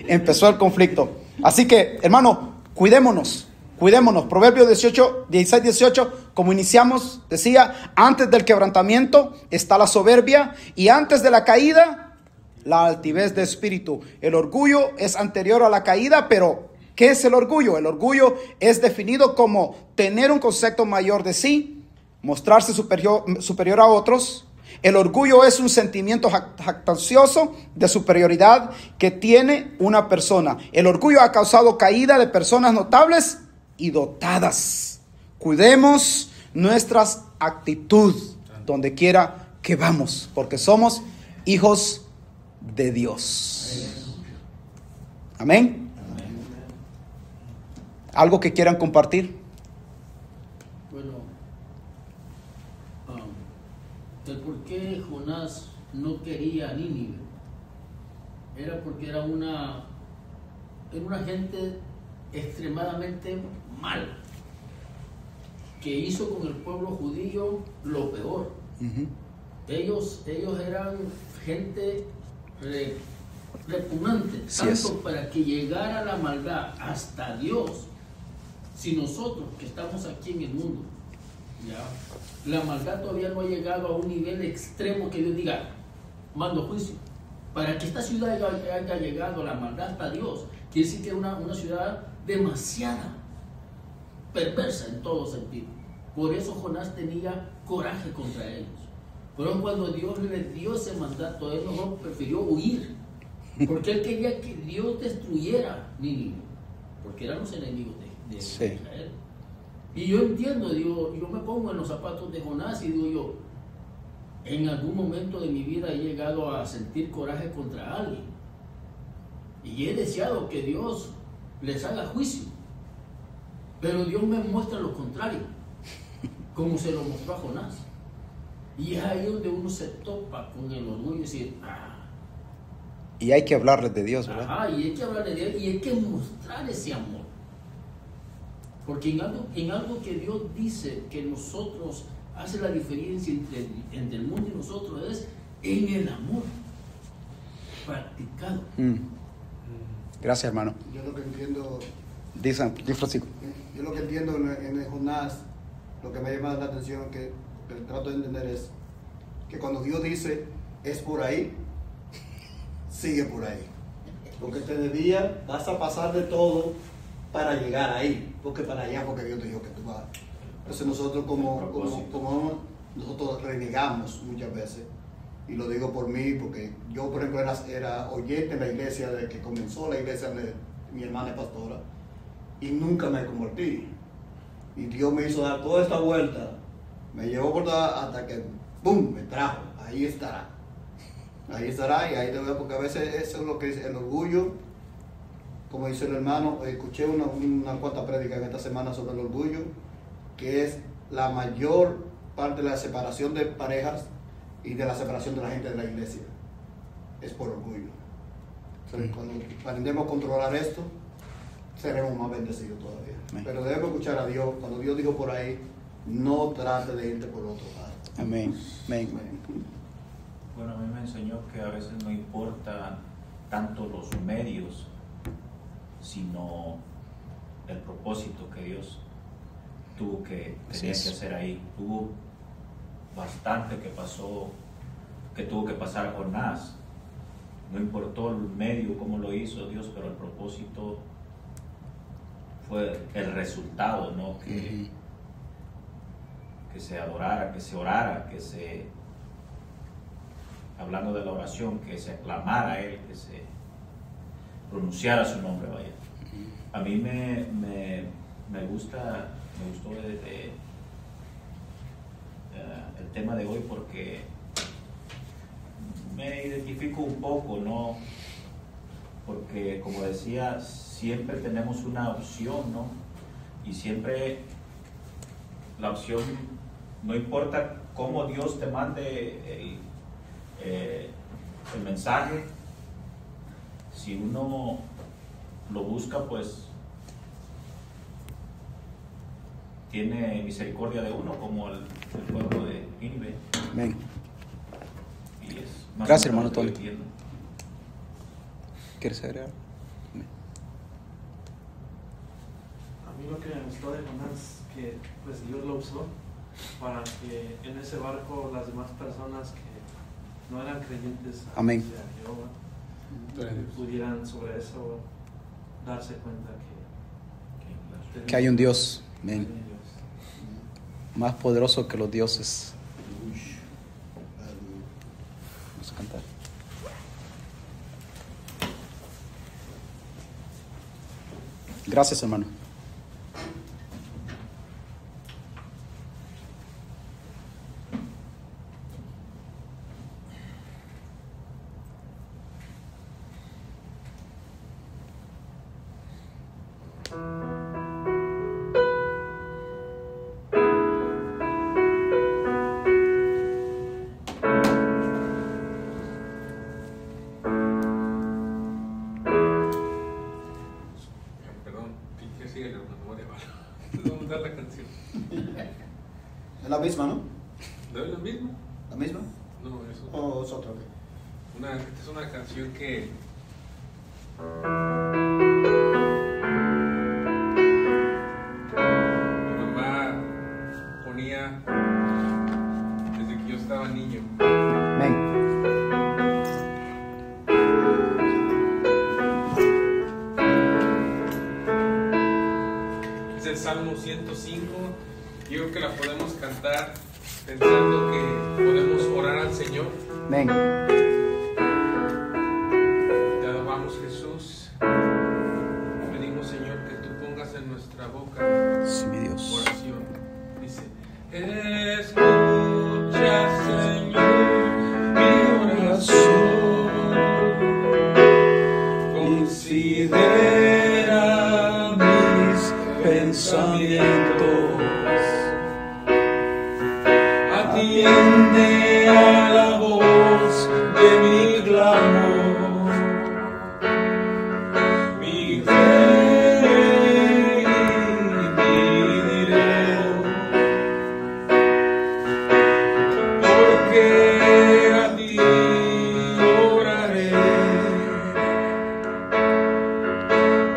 Empezó el conflicto. Así que, hermano, cuidémonos. Proverbios 16, 18. Como iniciamos, decía, antes del quebrantamiento está la soberbia y antes de la caída, la altivez de espíritu. El orgullo es anterior a la caída, pero ¿qué es el orgullo? El orgullo es definido como tener un concepto mayor de sí, mostrarse superior a otros. El orgullo es un sentimiento jactancioso de superioridad que tiene una persona. El orgullo ha causado caída de personas notables y dotadas. Cuidemos nuestras actitudes donde quiera que vamos, porque somos hijos de Dios. Amén. ¿Algo que quieran compartir? Bueno, el por qué Jonás no quería a Nínive era porque era una gente extremadamente mala, que hizo con el pueblo judío lo peor. Ellos eran gente repugnante, tanto para que llegara la maldad hasta Dios. Si nosotros que estamos aquí en el mundo, ya, la maldad todavía no ha llegado a un nivel extremo que Dios diga, mando juicio. Para que esta ciudad haya llegado a la maldad hasta Dios, quiere decir que es una ciudad demasiada perversa en todo sentido. Por eso Jonás tenía coraje contra ellos. Pero cuando Dios le dio ese mandato, él mejor prefirió huir, porque él quería que Dios destruyera Nínive, porque eran los enemigos de Israel. Y yo entiendo, digo, yo me pongo en los zapatos de Jonás y digo yo, en algún momento de mi vida he llegado a sentir coraje contra alguien y he deseado que Dios les haga juicio, pero Dios me muestra lo contrario, como se lo mostró a Jonás. Y es ahí donde uno se topa con el orgullo y decir, y hay que hablarles de Dios, ¿verdad? Y hay que hablar de Dios y hay que mostrar ese amor. Porque en algo que Dios dice que nosotros hace la diferencia entre el mundo y nosotros es en el amor practicado. Gracias, hermano. Yo lo que entiendo, Dice Francisco. yo lo que entiendo en el Jonás, lo que me llama la atención, que trato de entender es que cuando Dios dice es por ahí, sigue por ahí. Porque este día vas a pasar de todo para llegar ahí, porque para allá, porque Dios te dijo que tú vas. Entonces nosotros como nosotros renegamos muchas veces, y lo digo por mí, porque yo por ejemplo era oyente en la iglesia desde que comenzó la iglesia de mi hermana es pastora, y nunca me convertí. Y Dios me hizo dar toda esta vuelta, me llevó por toda, hasta que ¡pum! Me trajo, ahí estará. Ahí estará y ahí te veo, porque a veces eso es lo que es el orgullo. Como dice el hermano, escuché una cuanta prédica en esta semana sobre el orgullo, que es la mayor parte de la separación de parejas y de la separación de la gente de la iglesia. Es por orgullo. Entonces, cuando aprendemos a controlar esto, seremos más bendecidos todavía. Pero debemos escuchar a Dios. Cuando Dios dijo por ahí, no trate de irte por otro lado. Amén. Amén. Bueno, a mí me enseñó que a veces no importa tanto los medios, sino el propósito que Dios tuvo que hacer ahí. Hubo bastante que tuvo que pasar Jonás. No importó el medio, cómo lo hizo Dios, pero el propósito fue el resultado, ¿no? Que se adorara, que se orara, que se, hablando de la oración, que se aclamara a Él, que se pronunciara su nombre, vaya. A mí me gustó el tema de hoy porque me identifico un poco, ¿no? Porque, como decía, siempre tenemos una opción, ¿no? Y siempre la opción, no importa cómo Dios te mande el mensaje, si uno lo busca, pues tiene misericordia de uno, como el pueblo de Nínive. Amén. Y es más Gracias, o menos hermano lo que Tony. entiendo. ¿Quieres agregar? A mí lo que me gustó de Jonás, que pues Dios lo usó, para que en ese barco las demás personas que no eran creyentes Amén. a Jehová pudieran sobre eso darse cuenta Que hay un Dios. Amén. hay un Dios. Más poderoso que los dioses. Vamos a cantar. Gracias, hermano. Perdón, ¿qué sigue la memoria? Vamos a dar la canción. Es la misma, ¿no? ¿No es lo mismo? ¿La misma? No, es otra. ¿O es otra? Ok. Esta es una canción que mi mamá ponía desde que yo estaba niño. Amén. Es el Salmo 105. Yo creo que la podemos cantar pensando que podemos orar al Señor. Amén. Te alabamos, Jesús. Pedimos, Señor, que tú pongas en nuestra boca Sí, mi Dios. oración. Dice: escucha, Señor, mi oración. Considera mis pensamientos. Atiende a la voz de mi clamor. Mi rey y mi Dios, porque a ti oraré.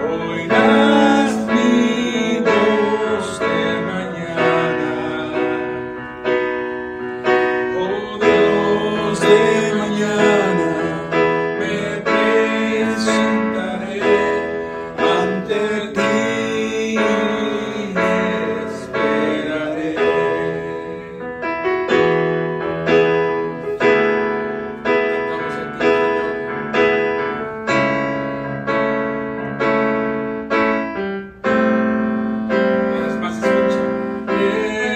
Oirás mi voz de mañana, oh Dios de mañana, me presentaré ante ti y esperaré. Cantamos aquí, Señor. Una vez más, escucha.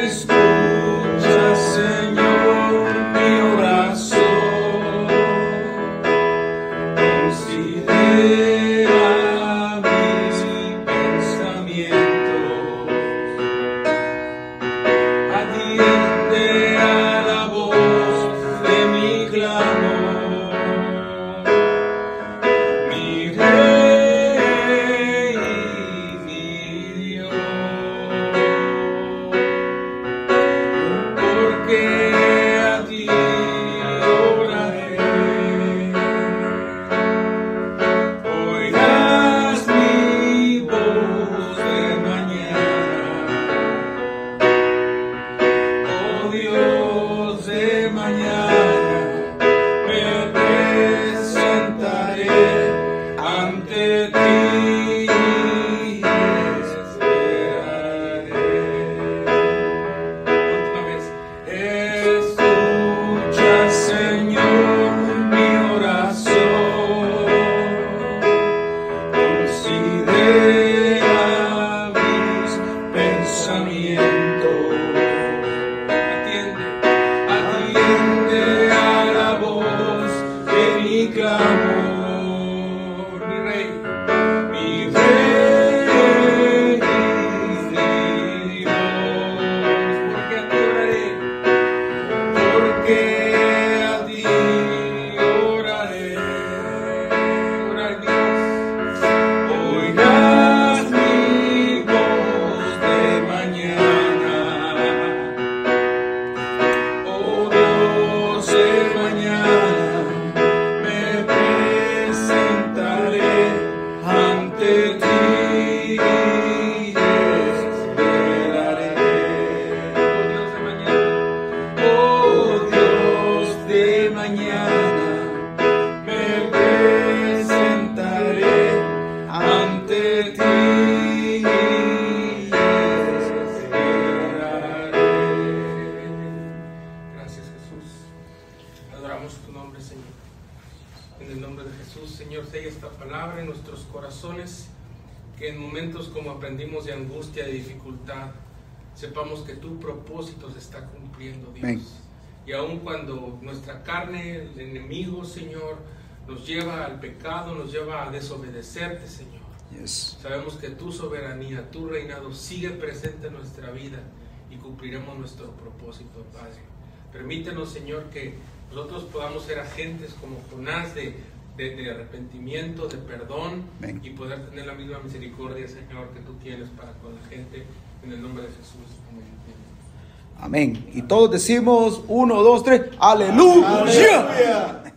Escucha, Señor, mi oración. Considera mis pensamientos. Atiende a la voz de mi clamor. Mi rey y mi Dios, porque a ti oraré. Oirás mi voz de mañana, oh Dios de mañana, me presentaré ante ti y esperaré. Última vez. Escucha, Señor, mi oración. Considera mis pensamientos. Atiende a la voz de mi clamor, mi rey, mi sella esta palabra en nuestros corazones, que en momentos como aprendimos de angustia, de dificultad, sepamos que tu propósito se está cumpliendo, Dios. Amén. Y aun cuando nuestra carne, el enemigo, Señor, nos lleva al pecado, nos lleva a desobedecerte, Señor, Yes. sabemos que tu soberanía, tu reinado sigue presente en nuestra vida y cumpliremos nuestro propósito, Padre. Permítenos, Señor, que nosotros podamos ser agentes como Jonás de arrepentimiento, de perdón, Amén. y poder tener la misma misericordia, Señor, que tú tienes para con la gente, en el nombre de Jesús. Amén. Amén. Y todos decimos 1, 2, 3, aleluya. Aleluya.